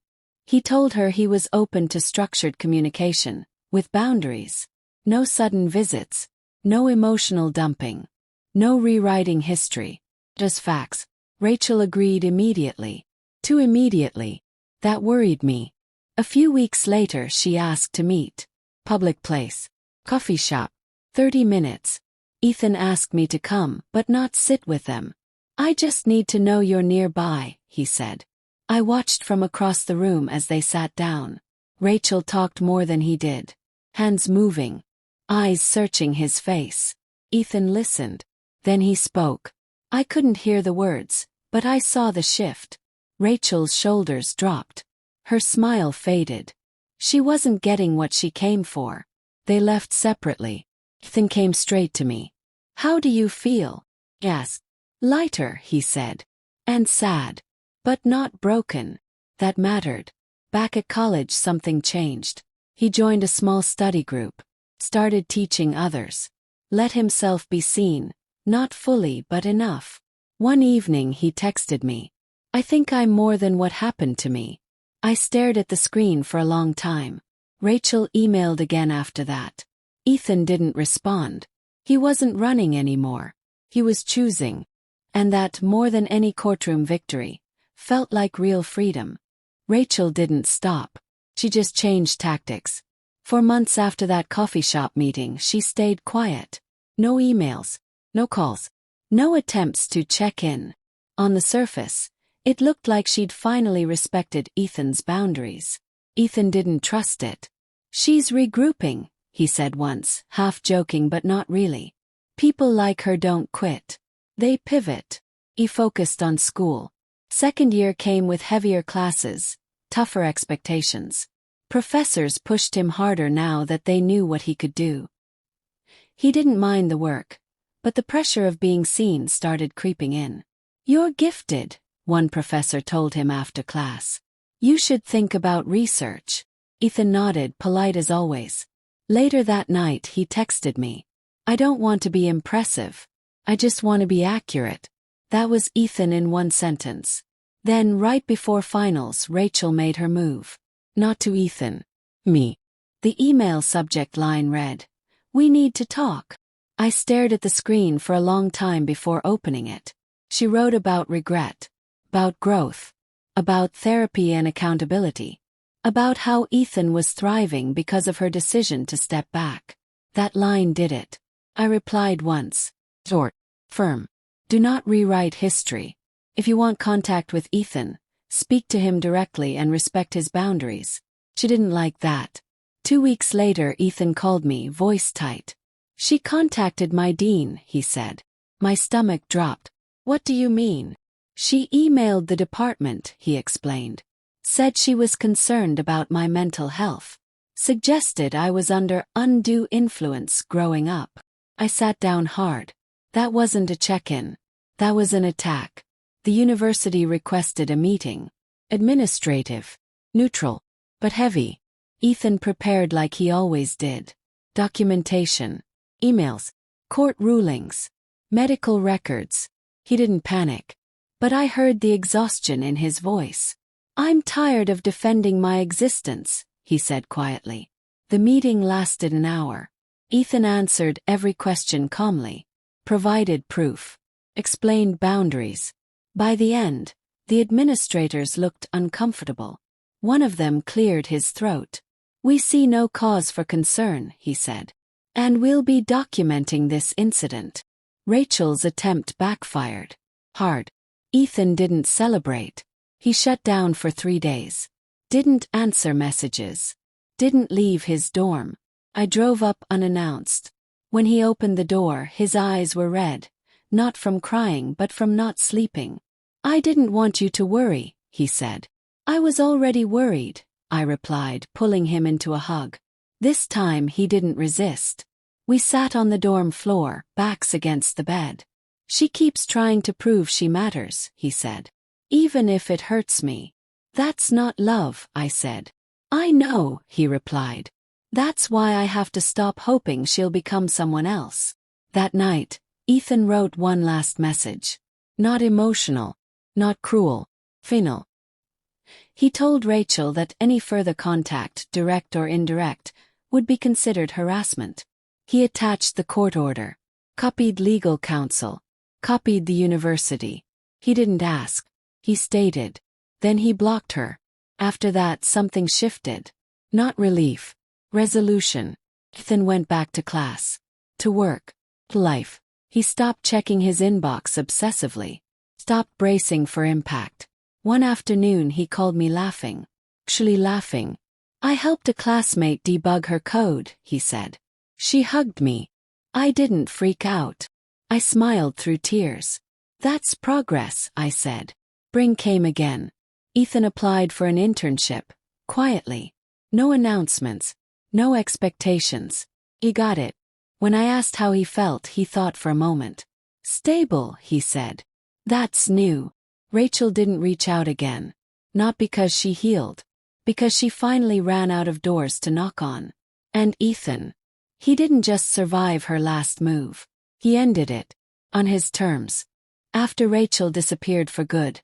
Speaker 1: He told her he was open to structured communication, with boundaries. No sudden visits. No emotional dumping. No rewriting history. Just facts. Rachel agreed immediately. Too immediately. That worried me. A few weeks later she asked to meet. Public place. Coffee shop. 30 minutes. Ethan asked me to come, but not sit with them. "I just need to know you're nearby," he said. I watched from across the room as they sat down. Rachel talked more than he did. Hands moving. Eyes searching his face. Ethan listened. Then he spoke. I couldn't hear the words, but I saw the shift. Rachel's shoulders dropped. Her smile faded. She wasn't getting what she came for. They left separately. Ethan came straight to me. "How do you feel?" I asked. "Lighter," he said. "And sad. But not broken." That mattered. Back at college something changed. He joined a small study group. Started teaching others. Let himself be seen. Not fully but enough. One evening he texted me. "I think I'm more than what happened to me." I stared at the screen for a long time. Rachel emailed again after that. Ethan didn't respond. He wasn't running anymore. He was choosing. And that, more than any courtroom victory, felt like real freedom. Rachel didn't stop. She just changed tactics. For months after that coffee shop meeting, she stayed quiet. No emails. No calls. No attempts to check in. On the surface, it looked like she'd finally respected Ethan's boundaries. Ethan didn't trust it. "She's regrouping," he said once, half joking but not really. "People like her don't quit. They pivot." He focused on school. Second year came with heavier classes, tougher expectations. Professors pushed him harder now that they knew what he could do. He didn't mind the work, but the pressure of being seen started creeping in. "You're gifted," one professor told him after class. "You should think about research." Ethan nodded, polite as always. Later that night he texted me. "I don't want to be impressive. I just want to be accurate." That was Ethan in one sentence. Then, right before finals, Rachel made her move. Not to Ethan. Me. The email subject line read, "We need to talk." I stared at the screen for a long time before opening it. She wrote about regret. About growth. About therapy and accountability. About how Ethan was thriving because of her decision to step back. That line did it. I replied once. Short. Firm. "Do not rewrite history. If you want contact with Ethan, speak to him directly and respect his boundaries." She didn't like that. 2 weeks later Ethan called me, voice tight. "She contacted my dean," he said. My stomach dropped. "What do you mean?" "She emailed the department," he explained. "Said she was concerned about my mental health. Suggested I was under undue influence growing up. I sat down hard. That wasn't a check-in. That was an attack. The university requested a meeting. Administrative. Neutral. But heavy. Ethan prepared like he always did. Documentation. Emails. Court rulings. Medical records. He didn't panic. But I heard the exhaustion in his voice. "I'm tired of defending my existence," he said quietly. The meeting lasted an hour. Ethan answered every question calmly. Provided proof. Explained boundaries. By the end, the administrators looked uncomfortable. One of them cleared his throat. "We see no cause for concern," he said. "And we'll be documenting this incident." Rachel's attempt backfired. Hard. Ethan didn't celebrate. He shut down for 3 days. Didn't answer messages. Didn't leave his dorm. I drove up unannounced. When he opened the door, his eyes were red, not from crying but from not sleeping. "I didn't want you to worry," he said. "I was already worried," I replied, pulling him into a hug. This time he didn't resist. We sat on the dorm floor, backs against the bed. "She keeps trying to prove she matters," he said. "Even if it hurts me." "That's not love," I said. "I know," he replied. "That's why I have to stop hoping she'll become someone else." That night, Ethan wrote one last message. Not emotional. Not cruel. Final. He told Rachel that any further contact, direct or indirect, would be considered harassment. He attached the court order. Copied legal counsel. Copied the university. He didn't ask. He stated. Then he blocked her. After that, something shifted. Not relief. Resolution. Ethan went back to class. To work. To life. He stopped checking his inbox obsessively. Stopped bracing for impact. One afternoon he called me laughing. Actually laughing. "I helped a classmate debug her code," he said. She hugged me. I didn't freak out. I smiled through tears. "That's progress," I said. Spring came again. Ethan applied for an internship. Quietly. No announcements. No expectations. He got it. When I asked how he felt, he thought for a moment. "Stable," he said. "That's new." Rachel didn't reach out again. Not because she healed. Because she finally ran out of doors to knock on. And Ethan. He didn't just survive her last move. He ended it. On his terms. After Rachel disappeared for good,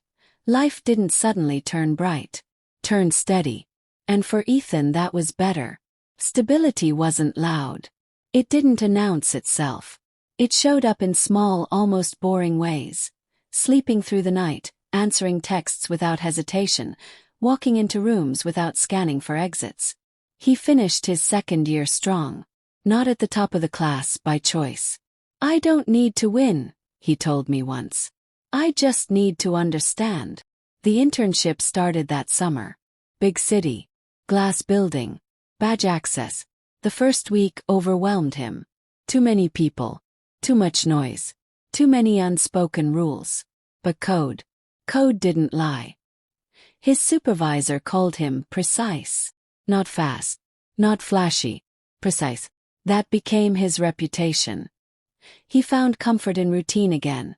Speaker 1: life didn't suddenly turn bright. Turned steady. And for Ethan that was better. Stability wasn't loud. It didn't announce itself. It showed up in small, almost boring ways. Sleeping through the night, answering texts without hesitation, walking into rooms without scanning for exits. He finished his second year strong. Not at the top of the class by choice. "I don't need to win," he told me once. "I just need to understand." The internship started that summer. Big city. Glass building. Badge access. The first week overwhelmed him. Too many people. Too much noise. Too many unspoken rules. But code. Code didn't lie. His supervisor called him precise. Not fast. Not flashy. Precise. That became his reputation. He found comfort in routine again.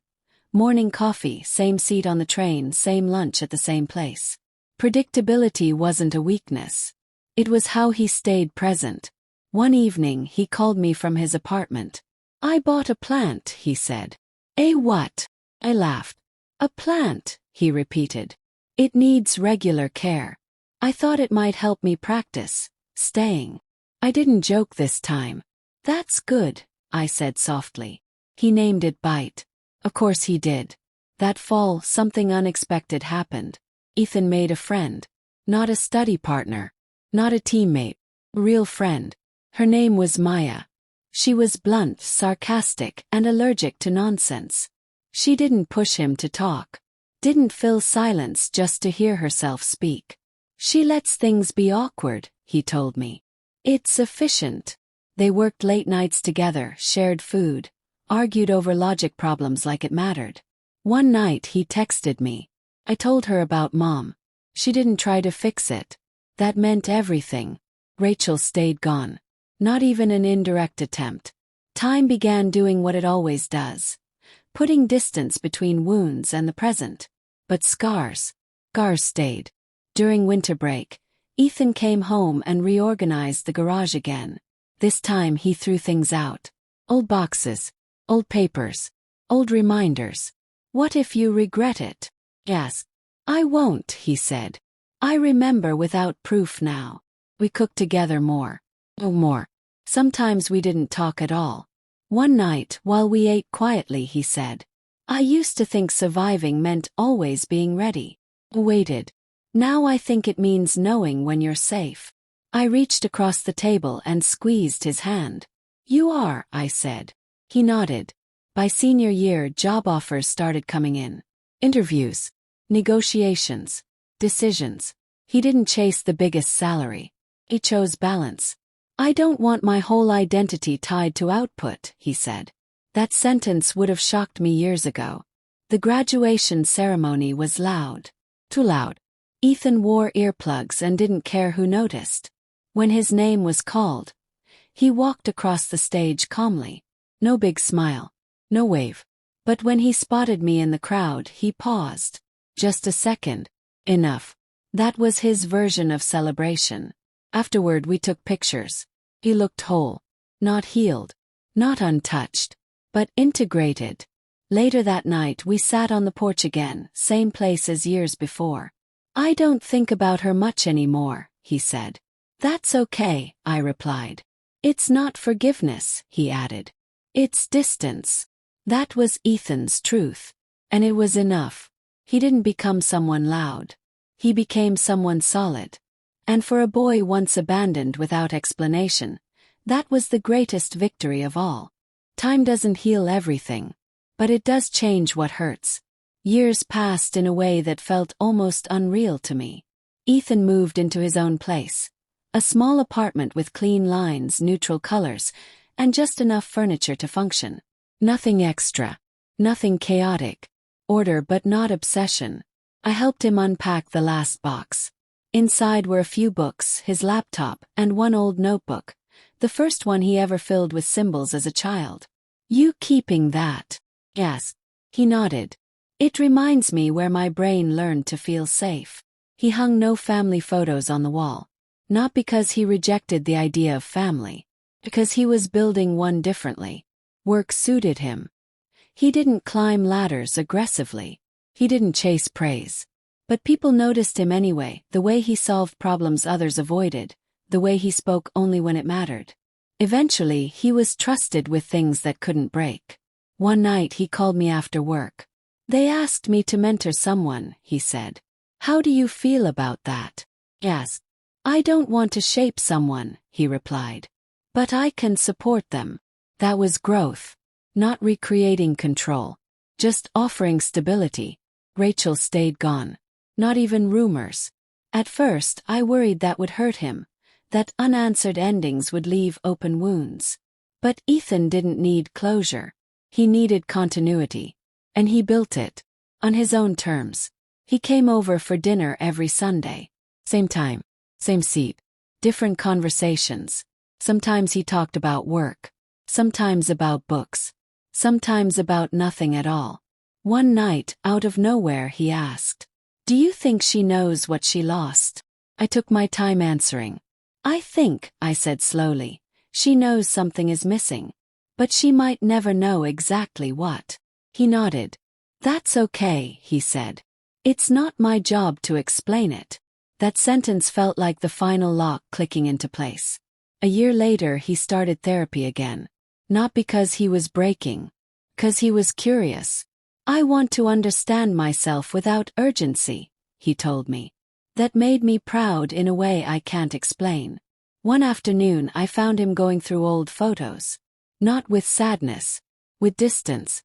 Speaker 1: Morning coffee, same seat on the train, same lunch at the same place. Predictability wasn't a weakness. It was how he stayed present. One evening he called me from his apartment. "I bought a plant," he said. "A what?" I laughed. "A plant," he repeated. "It needs regular care." I thought it might help me practice staying. I didn't joke this time. "That's good," I said softly. He named it Bite. Of course he did. That fall, something unexpected happened. Ethan made a friend. Not a study partner. Not a teammate. A real friend. Her name was Maya. She was blunt, sarcastic, and allergic to nonsense. She didn't push him to talk. Didn't fill silence just to hear herself speak. She lets things be awkward, he told me. It's efficient. They worked late nights together, shared food, argued over logic problems like it mattered. One night he texted me. I told her about Mom. She didn't try to fix it. That meant everything. Rachel stayed gone. Not even an indirect attempt. Time began doing what it always does. Putting distance between wounds and the present. But scars stayed. During winter break, Ethan came home and reorganized the garage again. This time he threw things out. Old boxes, old papers, old reminders. What if you regret it? Yes. I won't, he said. I remember without proof now. We cooked together more. Oh, more. Sometimes we didn't talk at all. One night, while we ate quietly, he said, I used to think surviving meant always being ready. Waited. Now I think it means knowing when you're safe. I reached across the table and squeezed his hand. You are, I said. He nodded. By senior year, job offers started coming in. Interviews. Negotiations. Decisions. He didn't chase the biggest salary. He chose balance. I don't want my whole identity tied to output, he said. That sentence would have shocked me years ago. The graduation ceremony was loud. Too loud. Ethan wore earplugs and didn't care who noticed. When his name was called, he walked across the stage calmly. No big smile. No wave. But when he spotted me in the crowd, he paused. Just a second. Enough. That was his version of celebration. Afterward we took pictures. He looked whole. Not healed. Not untouched. But integrated. Later that night we sat on the porch again, same place as years before. I don't think about her much anymore, he said. That's okay, I replied. It's not forgiveness, he added. It's distance. That was Ethan's truth. And it was enough. He didn't become someone loud. He became someone solid. And for a boy once abandoned without explanation, that was the greatest victory of all. Time doesn't heal everything. But it does change what hurts. Years passed in a way that felt almost unreal to me. Ethan moved into his own place. A small apartment with clean lines, neutral colors, and just enough furniture to function. Nothing extra. Nothing chaotic. Order but not obsession. I helped him unpack the last box. Inside were a few books, his laptop, and one old notebook. The first one he ever filled with symbols as a child. You keeping that? Yes. He nodded. It reminds me where my brain learned to feel safe. He hung no family photos on the wall. Not because he rejected the idea of family. Because he was building one differently. Work suited him. He didn't climb ladders aggressively. He didn't chase praise. But people noticed him anyway, the way he solved problems others avoided, the way he spoke only when it mattered. Eventually, he was trusted with things that couldn't break. One night he called me after work. They asked me to mentor someone, he said. How do you feel about that? Yes. I don't want to shape someone, he replied. But I can support them. That was growth. Not recreating control. Just offering stability. Rachel stayed gone. Not even rumors. At first, I worried that would hurt him. That unanswered endings would leave open wounds. But Ethan didn't need closure. He needed continuity. And he built it. On his own terms. He came over for dinner every Sunday. Same time. Same seat. Different conversations. Sometimes he talked about work. Sometimes about books. Sometimes about nothing at all. One night, out of nowhere, he asked, Do you think she knows what she lost? I took my time answering. I think, I said slowly, she knows something is missing. But she might never know exactly what. He nodded. That's okay, he said. It's not my job to explain it. That sentence felt like the final lock clicking into place. A year later he started therapy again. Not because he was breaking. 'Cause he was curious. I want to understand myself without urgency, he told me. That made me proud in a way I can't explain. One afternoon I found him going through old photos. Not with sadness. With distance.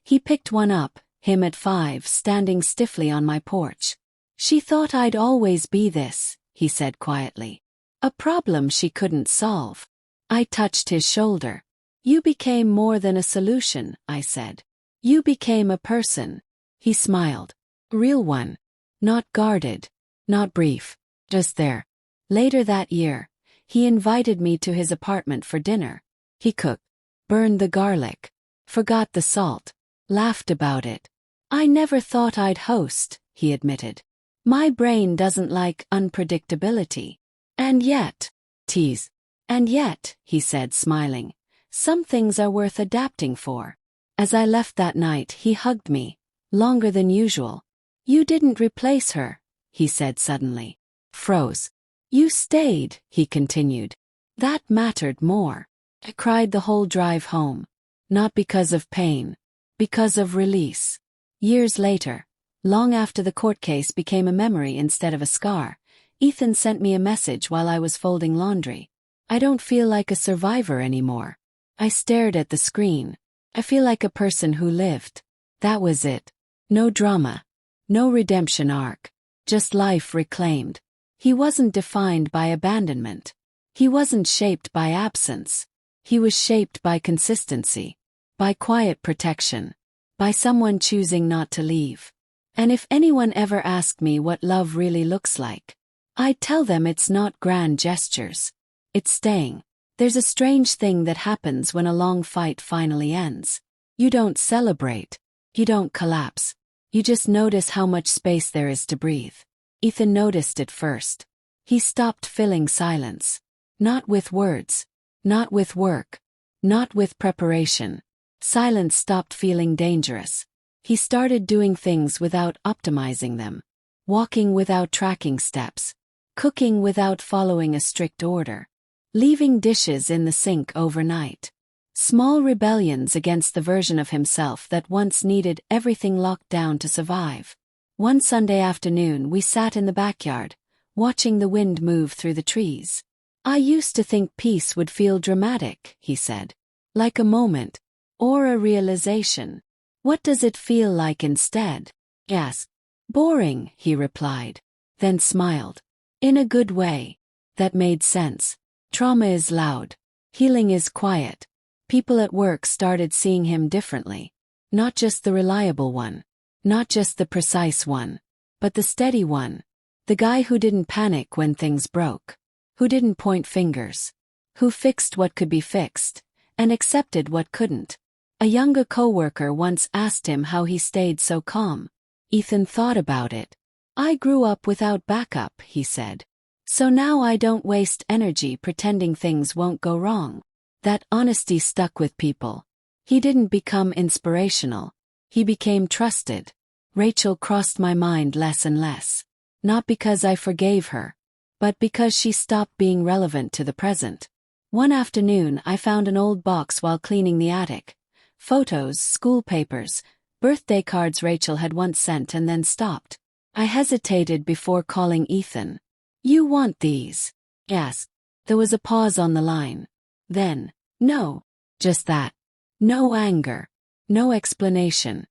Speaker 1: He picked one up, him at 5, standing stiffly on my porch. She thought I'd always be this, he said quietly. A problem she couldn't solve. I touched his shoulder. You became more than a solution, I said. You became a person. He smiled. Real one. Not guarded. Not brief. Just there. Later that year, He invited me to his apartment for dinner. He cooked, burned the garlic, forgot the salt, laughed about it. I never thought I'd host, he admitted. My brain doesn't like unpredictability. And yet, tease. And yet, he said, smiling, some things are worth adapting for. As I left that night, he hugged me, longer than usual. You didn't replace her, he said suddenly. Froze. You stayed, he continued. That mattered more. I cried the whole drive home. Not because of pain, because of release. Years later, long after the court case became a memory instead of a scar, Ethan sent me a message while I was folding laundry. I don't feel like a survivor anymore. I stared at the screen. I feel like a person who lived. That was it. No drama. No redemption arc. Just life reclaimed. He wasn't defined by abandonment. He wasn't shaped by absence. He was shaped by consistency. By quiet protection. By someone choosing not to leave. And if anyone ever asked me what love really looks like, I'd tell them it's not grand gestures. It's staying. There's a strange thing that happens when a long fight finally ends. You don't celebrate. You don't collapse. You just notice how much space there is to breathe. Ethan noticed it first. He stopped filling silence. Not with words. Not with work. Not with preparation. Silence stopped feeling dangerous. He started doing things without optimizing them. Walking without tracking steps. Cooking without following a strict order. Leaving dishes in the sink overnight. Small rebellions against the version of himself that once needed everything locked down to survive. One Sunday afternoon we sat in the backyard, watching the wind move through the trees. I used to think peace would feel dramatic, he said. Like a moment. Or a realization. What does it feel like instead? I asked. Boring, he replied. Then smiled. In a good way. That made sense. Trauma is loud. Healing is quiet. People at work started seeing him differently. Not just the reliable one. Not just the precise one. But the steady one. The guy who didn't panic when things broke. Who didn't point fingers. Who fixed what could be fixed. And accepted what couldn't. A younger coworker once asked him how he stayed so calm. Ethan thought about it. I grew up without backup, he said. So now I don't waste energy pretending things won't go wrong. That honesty stuck with people. He didn't become inspirational. He became trusted. Rachel crossed my mind less and less. Not because I forgave her, but because she stopped being relevant to the present. One afternoon I found an old box while cleaning the attic. Photos, school papers, birthday cards Rachel had once sent and then stopped. I hesitated before calling Ethan. You want these? I asked. There was a pause on the line. Then, no. Just that. No anger. No explanation.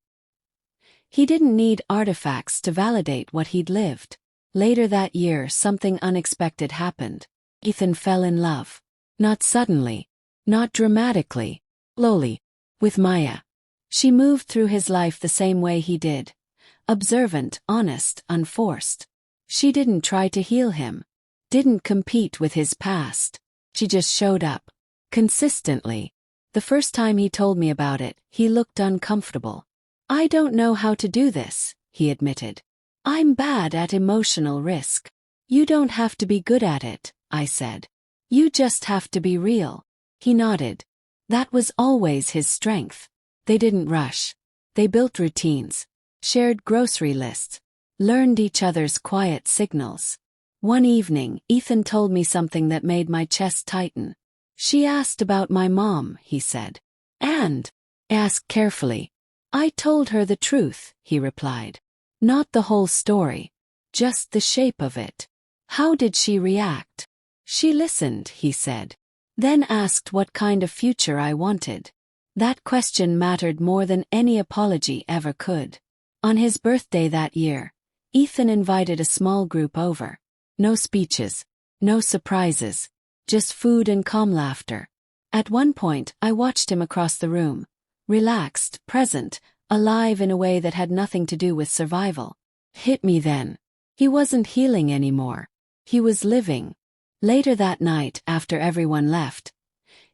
Speaker 1: He didn't need artifacts to validate what he'd lived. Later that year, something unexpected happened. Ethan fell in love. Not suddenly. Not dramatically. Slowly. With Maya. She moved through his life the same way he did. Observant, honest, unforced. She didn't try to heal him. Didn't compete with his past. She just showed up. Consistently. The first time he told me about it, he looked uncomfortable. I don't know how to do this, he admitted. I'm bad at emotional risk. You don't have to be good at it, I said. You just have to be real. He nodded. That was always his strength. They didn't rush. They built routines. Shared grocery lists. Learned each other's quiet signals. One evening, Ethan told me something that made my chest tighten. She asked about my mom, he said. And? Asked carefully. I told her the truth, he replied. Not the whole story. Just the shape of it. How did she react? She listened, he said. Then asked what kind of future I wanted. That question mattered more than any apology ever could. On his birthday that year, Ethan invited a small group over. No speeches. No surprises. Just food and calm laughter. At one point, I watched him across the room. Relaxed, present, alive in a way that had nothing to do with survival. Hit me then. He wasn't healing anymore. He was living. Later that night, after everyone left,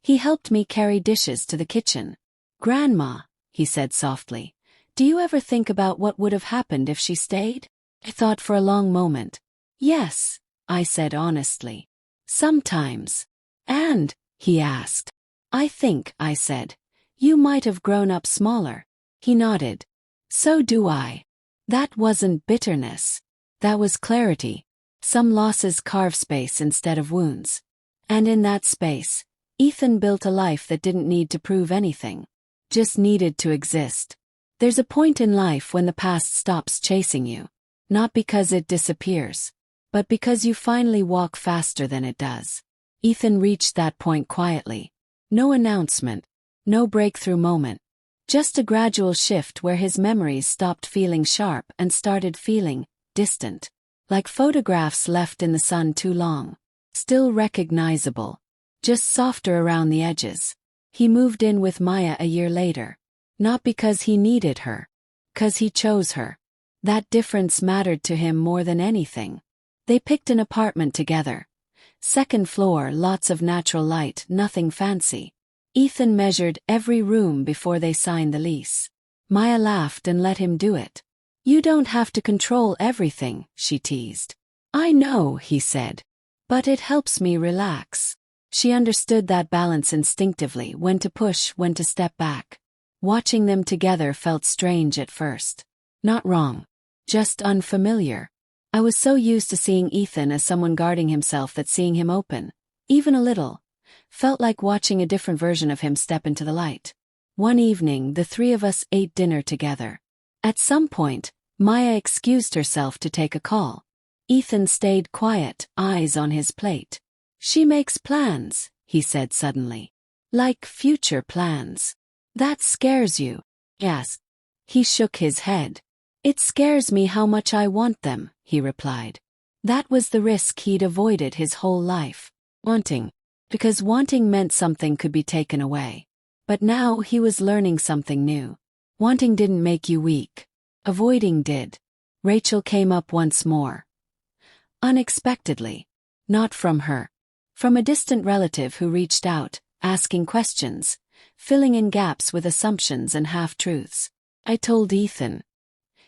Speaker 1: he helped me carry dishes to the kitchen. "Grandma," he said softly, "do you ever think about what would have happened if she stayed?" I thought for a long moment. "Yes," I said honestly. "Sometimes." "And?" he asked. "I think," I said, "you might have grown up smaller." He nodded. "So do I." That wasn't bitterness. That was clarity. Some losses carve space instead of wounds. And in that space, Ethan built a life that didn't need to prove anything. Just needed to exist. There's a point in life when the past stops chasing you. Not because it disappears, but because you finally walk faster than it does. Ethan reached that point quietly. No announcement. No breakthrough moment. Just a gradual shift where his memories stopped feeling sharp and started feeling distant. Like photographs left in the sun too long. Still recognizable. Just softer around the edges. He moved in with Maya a year later. Not because he needed her. 'Cause he chose her. That difference mattered to him more than anything. They picked an apartment together. Second floor, lots of natural light, nothing fancy. Ethan measured every room before they signed the lease. Maya laughed and let him do it. "You don't have to control everything," she teased. "I know," he said. "But it helps me relax." She understood that balance instinctively, when to push, when to step back. Watching them together felt strange at first. Not wrong. Just unfamiliar. I was so used to seeing Ethan as someone guarding himself that seeing him open, even a little, felt like watching a different version of him step into the light. One evening, the three of us ate dinner together. At some point, Maya excused herself to take a call. Ethan stayed quiet, eyes on his plate. "She makes plans," he said suddenly. "Like future plans. That scares you?" "Yes." He shook his head. "It scares me how much I want them," he replied. That was the risk he'd avoided his whole life. Wanting. Because wanting meant something could be taken away. But now he was learning something new. Wanting didn't make you weak. Avoiding did. Rachel came up once more. Unexpectedly. Not from her. From a distant relative who reached out, asking questions, filling in gaps with assumptions and half-truths. I told Ethan.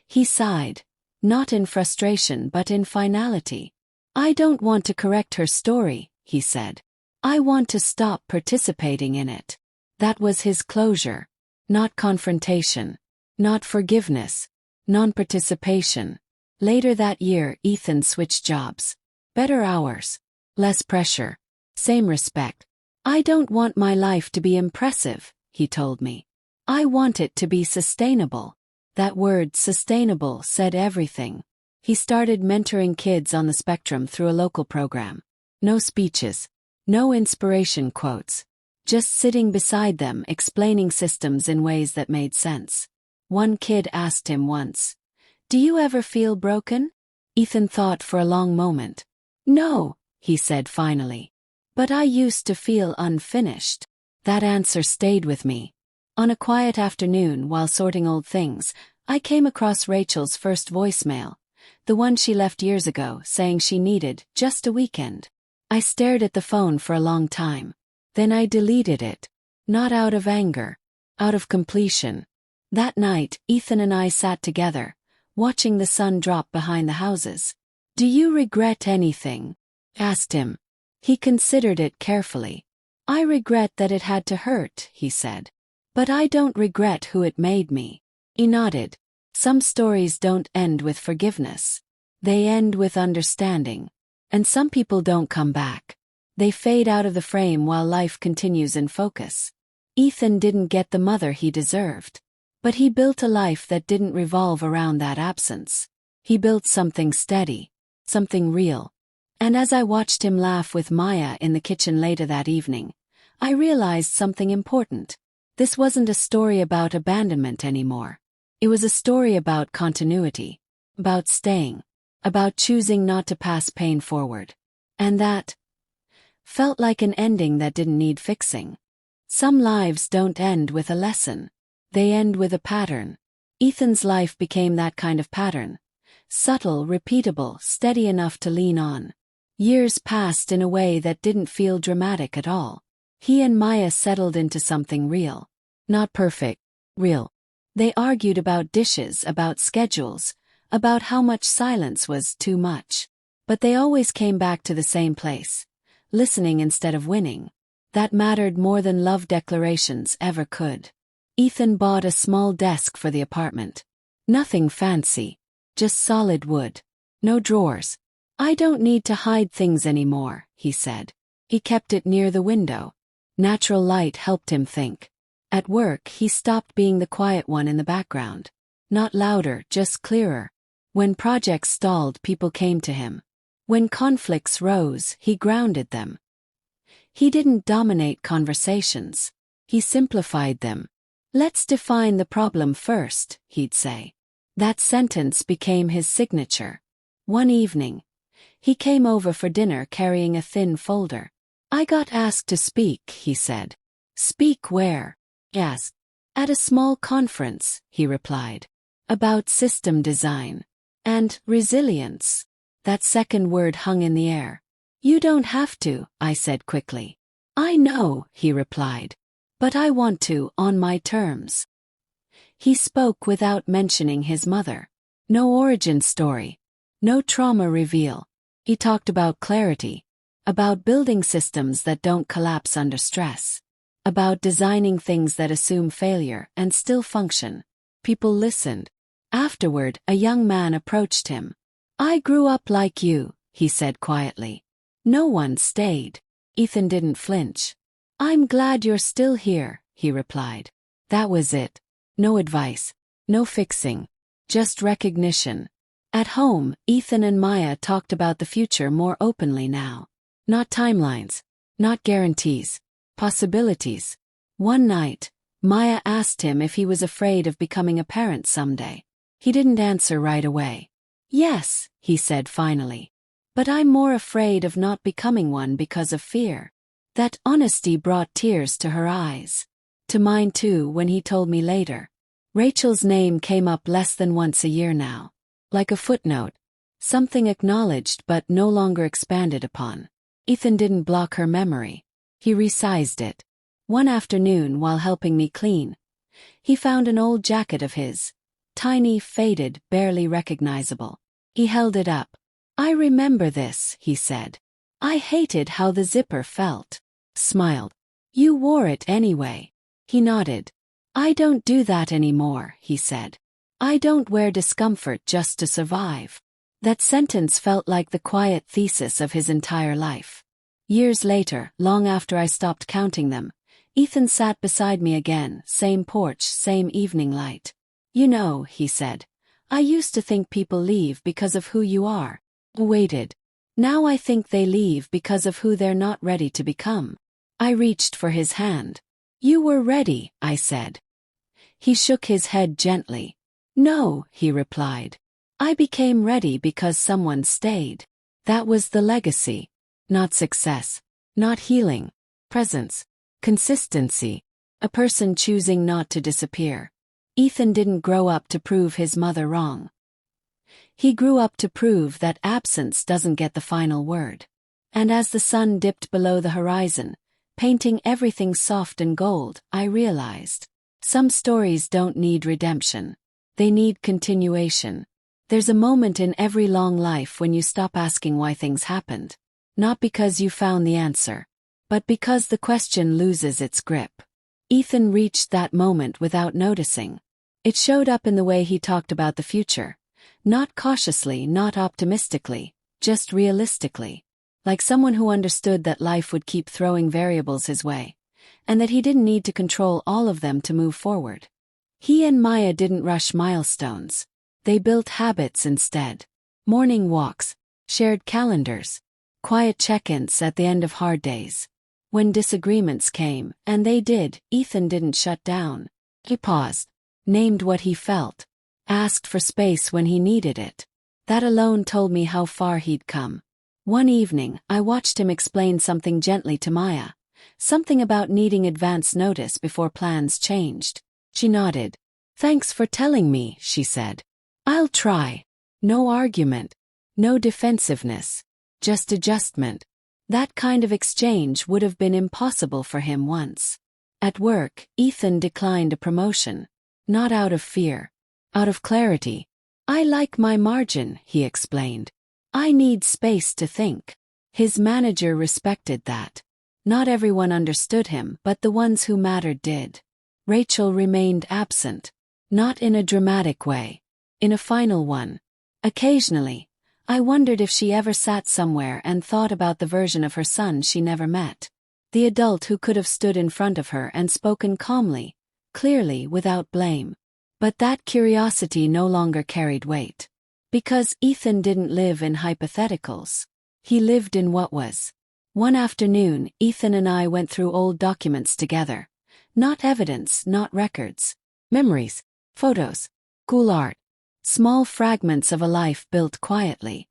Speaker 1: He sighed. Not in frustration but in finality. "I don't want to correct her story," he said. "I want to stop participating in it." That was his closure. Not confrontation. Not forgiveness. Non-participation. Later that year, Ethan switched jobs. Better hours. Less pressure. Same respect. "I don't want my life to be impressive," he told me. "I want it to be sustainable." That word, sustainable, said everything. He started mentoring kids on the spectrum through a local program. No speeches. No inspiration quotes. Just sitting beside them, explaining systems in ways that made sense. One kid asked him once, "Do you ever feel broken?" Ethan thought for a long moment. "No," he said finally. "But I used to feel unfinished." That answer stayed with me. On a quiet afternoon, while sorting old things, I came across Rachel's first voicemail. The one she left years ago, saying she needed just a weekend. I stared at the phone for a long time. Then I deleted it. Not out of anger. Out of completion. That night, Ethan and I sat together, watching the sun drop behind the houses. "Do you regret anything?" asked him. He considered it carefully. "I regret that it had to hurt," he said. "But I don't regret who it made me." He nodded. Some stories don't end with forgiveness. They end with understanding. And some people don't come back. They fade out of the frame while life continues in focus. Ethan didn't get the mother he deserved. But he built a life that didn't revolve around that absence. He built something steady. Something real. And as I watched him laugh with Maya in the kitchen later that evening, I realized something important. This wasn't a story about abandonment anymore. It was a story about continuity. About staying. About choosing not to pass pain forward. And that felt like an ending that didn't need fixing. Some lives don't end with a lesson. They end with a pattern. Ethan's life became that kind of pattern. Subtle, repeatable, steady enough to lean on. Years passed in a way that didn't feel dramatic at all. He and Maya settled into something real. Not perfect, real. They argued about dishes, about schedules, about how much silence was too much. But they always came back to the same place. Listening instead of winning. That mattered more than love declarations ever could. Ethan bought a small desk for the apartment. Nothing fancy. Just solid wood. No drawers. "I don't need to hide things anymore," he said. He kept it near the window. Natural light helped him think. At work, he stopped being the quiet one in the background. Not louder, just clearer. When projects stalled, people came to him. When conflicts rose, he grounded them. He didn't dominate conversations. He simplified them. "Let's define the problem first," he'd say. That sentence became his signature. One evening, he came over for dinner carrying a thin folder. "I got asked to speak," he said. "Speak where?" "Asked." "At a small conference," he replied. "About system design. And resilience." That second word hung in the air. "You don't have to," I said quickly. "I know," he replied. "But I want to, on my terms." He spoke without mentioning his mother. No origin story. No trauma reveal. He talked about clarity. About building systems that don't collapse under stress. About designing things that assume failure and still function. People listened. Afterward, a young man approached him. "I grew up like you," he said quietly. "No one stayed." Ethan didn't flinch. "I'm glad you're still here," he replied. That was it. No advice. No fixing. Just recognition. At home, Ethan and Maya talked about the future more openly now. Not timelines. Not guarantees. Possibilities. One night, Maya asked him if he was afraid of becoming a parent someday. He didn't answer right away. "Yes," he said finally. "But I'm more afraid of not becoming one because of fear." That honesty brought tears to her eyes. To mine too when he told me later. Rachel's name came up less than once a year now. Like a footnote. Something acknowledged but no longer expanded upon. Ethan didn't block her memory. He resized it. One afternoon while helping me clean, he found an old jacket of his. Tiny, faded, barely recognizable. He held it up. "I remember this," he said. "I hated how the zipper felt." Smiled. "You wore it anyway." He nodded. "I don't do that anymore," he said. "I don't wear discomfort just to survive." That sentence felt like the quiet thesis of his entire life. Years later, long after I stopped counting them, Ethan sat beside me again, same porch, same evening light. "You know," he said, "I used to think people leave because of who you are." Waited. "Now I think they leave because of who they're not ready to become." I reached for his hand. "You were ready," I said. He shook his head gently. "No," he replied. "I became ready because someone stayed." That was the legacy. Not success. Not healing. Presence. Consistency. A person choosing not to disappear. Ethan didn't grow up to prove his mother wrong. He grew up to prove that absence doesn't get the final word. And as the sun dipped below the horizon, painting everything soft and gold, I realized. Some stories don't need redemption. They need continuation. There's a moment in every long life when you stop asking why things happened. Not because you found the answer, but because the question loses its grip. Ethan reached that moment without noticing. It showed up in the way he talked about the future. Not cautiously, not optimistically, just realistically. Like someone who understood that life would keep throwing variables his way, and that he didn't need to control all of them to move forward. He and Maya didn't rush milestones. They built habits instead. Morning walks, shared calendars, quiet check-ins at the end of hard days. When disagreements came, and they did, Ethan didn't shut down. He paused, named what he felt, asked for space when he needed it. That alone told me how far he'd come. One evening, I watched him explain something gently to Maya. Something about needing advance notice before plans changed. She nodded. "Thanks for telling me," she said. "I'll try." No argument. No defensiveness. just adjustment. That kind of exchange would have been impossible for him once. At work, Ethan declined a promotion. Not out of fear. Out of clarity. I like my margin, he explained. I need space to think. His manager respected that. Not everyone understood him, but the ones who mattered did. Rachel remained absent. Not in a dramatic way. In a final one. Occasionally, I wondered if she ever sat somewhere and thought about the version of her son she never met. The adult who could have stood in front of her and spoken calmly, clearly without blame. But that curiosity no longer carried weight. Because Ethan didn't live in hypotheticals. He lived in what was. One afternoon, Ethan and I went through old documents together. Not evidence, not records. Memories, photos, cool art. Small fragments of a life built quietly.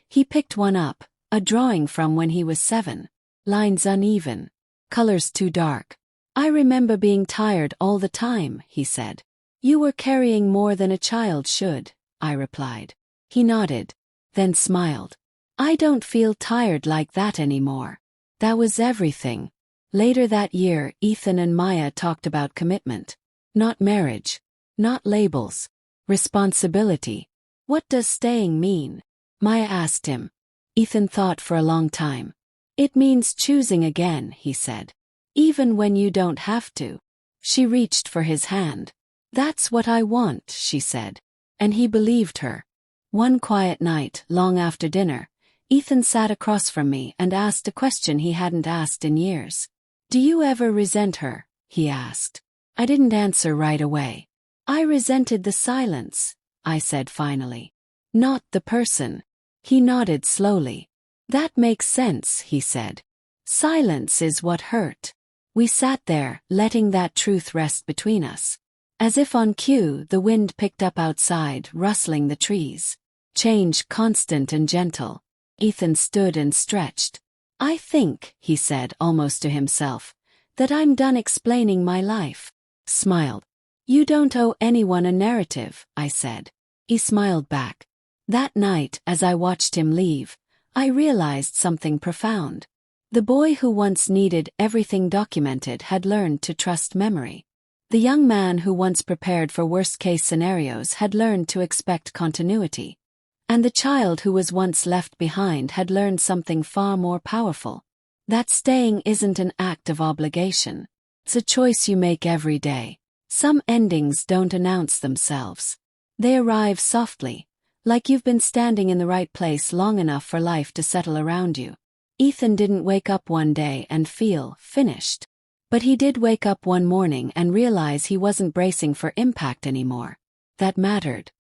Speaker 1: He picked one up, a drawing from when he was 7. Lines uneven. Colors too dark. I remember being tired all the time, he said. You were carrying more than a child should, I replied. He nodded, then smiled. I don't feel tired like that anymore. That was everything. Later that year, Ethan and Maya talked about commitment. Not marriage. Not labels. Responsibility. What does staying mean? Maya asked him. Ethan thought for a long time. It means choosing again, he said. Even when you don't have to. She reached for his hand. That's what I want, she said. And he believed her. One quiet night, long after dinner, Ethan sat across from me and asked a question he hadn't asked in years. Do you ever resent her? He asked. I didn't answer right away. I resented the silence, I said finally. Not the person. He nodded slowly. That makes sense, he said. Silence is what hurt. We sat there, letting that truth rest between us. As if on cue, the wind picked up outside, rustling the trees. Change constant and gentle. Ethan stood and stretched. I think, he said almost to himself, that I'm done explaining my life. Smiled. You don't owe anyone a narrative, I said. He smiled back. That night, as I watched him leave, I realized something profound. The boy who once needed everything documented had learned to trust memory. The young man who once prepared for worst-case scenarios had learned to expect continuity. And the child who was once left behind had learned something far more powerful. That staying isn't an act of obligation. It's a choice you make every day. Some endings don't announce themselves. They arrive softly, like you've been standing in the right place long enough for life to settle around you. Ethan didn't wake up one day and feel finished. But he did wake up one morning and realize he wasn't bracing for impact anymore. That mattered.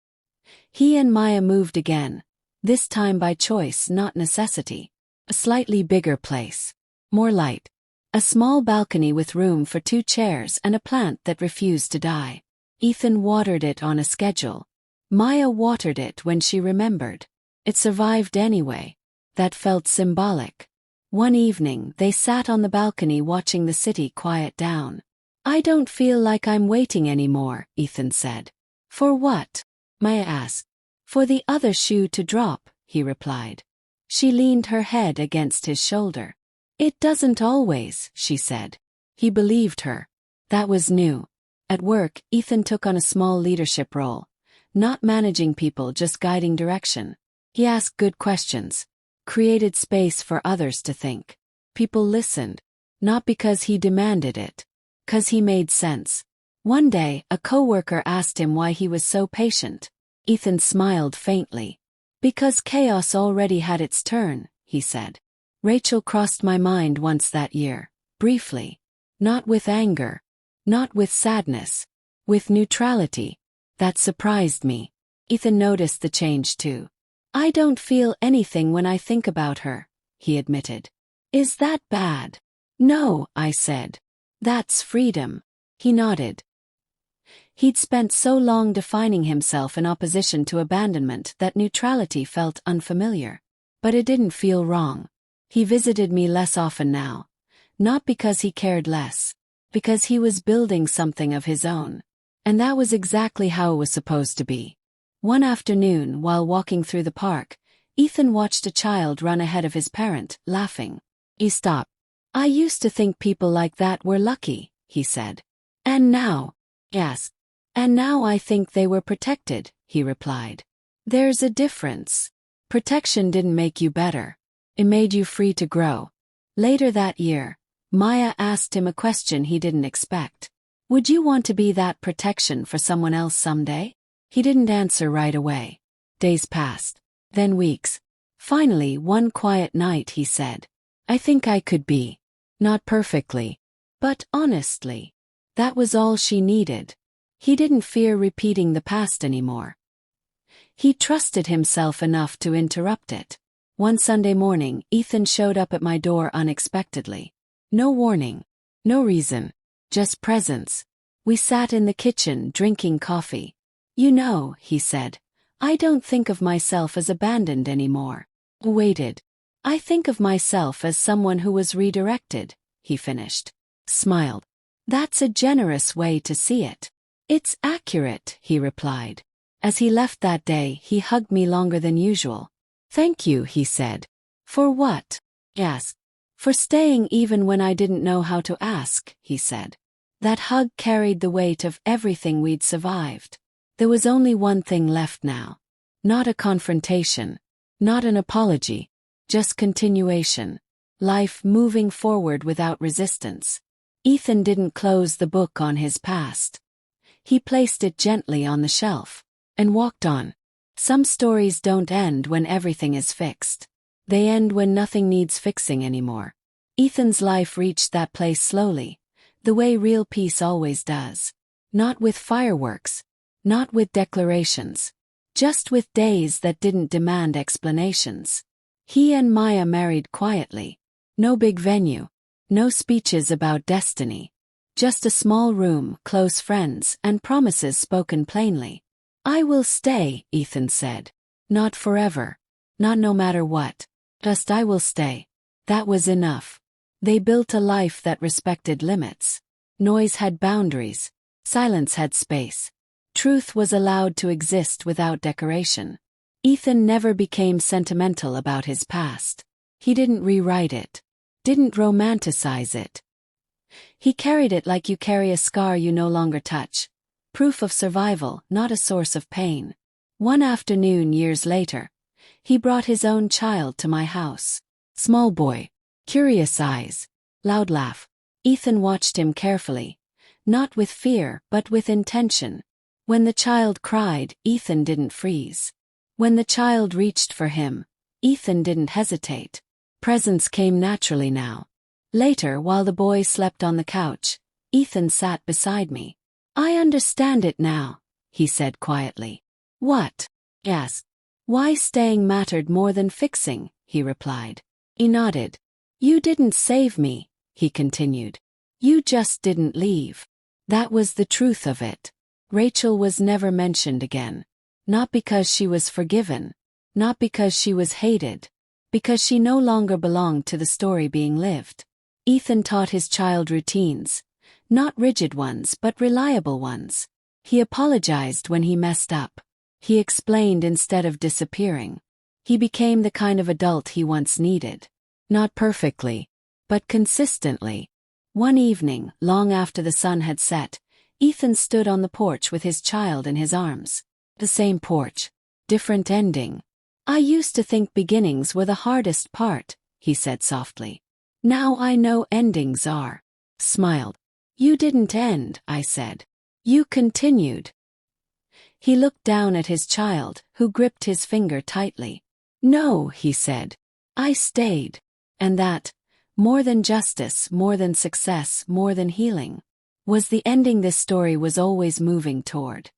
Speaker 1: He and Maya moved again, this time by choice, not necessity. A slightly bigger place. More light. A small balcony with room for 2 chairs and a plant that refused to die. Ethan watered it on a schedule. Maya watered it when she remembered. It survived anyway. That felt symbolic. One evening, they sat on the balcony watching the city quiet down. I don't feel like I'm waiting anymore, Ethan said. For what? Maya asked. For the other shoe to drop, he replied. She leaned her head against his shoulder. It doesn't always, she said. He believed her. That was new. At work, Ethan took on a small leadership role. Not managing people, just guiding direction. He asked good questions. Created space for others to think. People listened. Not because he demanded it. 'Cause he made sense. One day, a coworker asked him why he was so patient. Ethan smiled faintly. Because chaos already had its turn, he said. Rachel crossed my mind once that year, briefly. Not with anger. Not with sadness. With neutrality. That surprised me. Ethan noticed the change too. I don't feel anything when I think about her, he admitted. Is that bad? No, I said. That's freedom. He nodded. He'd spent so long defining himself in opposition to abandonment that neutrality felt unfamiliar. But it didn't feel wrong. He visited me less often now. Not because he cared less. Because he was building something of his own. And that was exactly how it was supposed to be. One afternoon, while walking through the park, Ethan watched a child run ahead of his parent, laughing. He stopped. I used to think people like that were lucky, he said. And now? Yes. And now I think they were protected, he replied. There's a difference. Protection didn't make you better. It made you free to grow. Later that year, Maya asked him a question he didn't expect. Would you want to be that protection for someone else someday? He didn't answer right away. Days passed. Then weeks. Finally, one quiet night he said, I think I could be. Not perfectly. But honestly. That was all she needed. He didn't fear repeating the past anymore. He trusted himself enough to interrupt it. One Sunday morning, Ethan showed up at my door unexpectedly. No warning. No reason. Just presence. We sat in the kitchen drinking coffee. You know, he said, I don't think of myself as abandoned anymore. Waited. I think of myself as someone who was redirected, he finished. Smiled. That's a generous way to see it. It's accurate, he replied. As he left that day, he hugged me longer than usual. Thank you, he said. For what? Yes. For staying even when I didn't know how to ask, he said. That hug carried the weight of everything we'd survived. There was only one thing left now. Not a confrontation. Not an apology. Just continuation. Life moving forward without resistance. Ethan didn't close the book on his past. He placed it gently on the shelf. And walked on. Some stories don't end when everything is fixed. They end when nothing needs fixing anymore. Ethan's life reached that place slowly, the way real peace always does. Not with fireworks. Not with declarations. Just with days that didn't demand explanations. He and Maya married quietly. No big venue. No speeches about destiny. Just a small room, close friends, and promises spoken plainly. I will stay, Ethan said. Not forever. Not no matter what. Just I will stay. That was enough. They built a life that respected limits. Noise had boundaries. Silence had space. Truth was allowed to exist without decoration. Ethan never became sentimental about his past. He didn't rewrite it. Didn't romanticize it. He carried it like you carry a scar you no longer touch. Proof of survival, not a source of pain. One afternoon years later, he brought his own child to my house. Small boy. Curious eyes. Loud laugh. Ethan watched him carefully. Not with fear, but with intention. When the child cried, Ethan didn't freeze. When the child reached for him, Ethan didn't hesitate. Presence came naturally now. Later, while the boy slept on the couch, Ethan sat beside me. I understand it now, he said quietly. What? Asked. Why staying mattered more than fixing, he replied. He nodded. You didn't save me, he continued. You just didn't leave. That was the truth of it. Rachel was never mentioned again. Not because she was forgiven. Not because she was hated. Because she no longer belonged to the story being lived. Ethan taught his child routines. Not rigid ones but reliable ones. He apologized when he messed up. He explained instead of disappearing. He became the kind of adult he once needed. Not perfectly, but consistently. One evening, long after the sun had set, Ethan stood on the porch with his child in his arms. The same porch. Different ending. I used to think beginnings were the hardest part, he said softly. Now I know endings are. Smiled. You didn't end, I said. You continued. He looked down at his child, who gripped his finger tightly. No, he said. I stayed. And that, more than justice, more than success, more than healing, was the ending this story was always moving toward.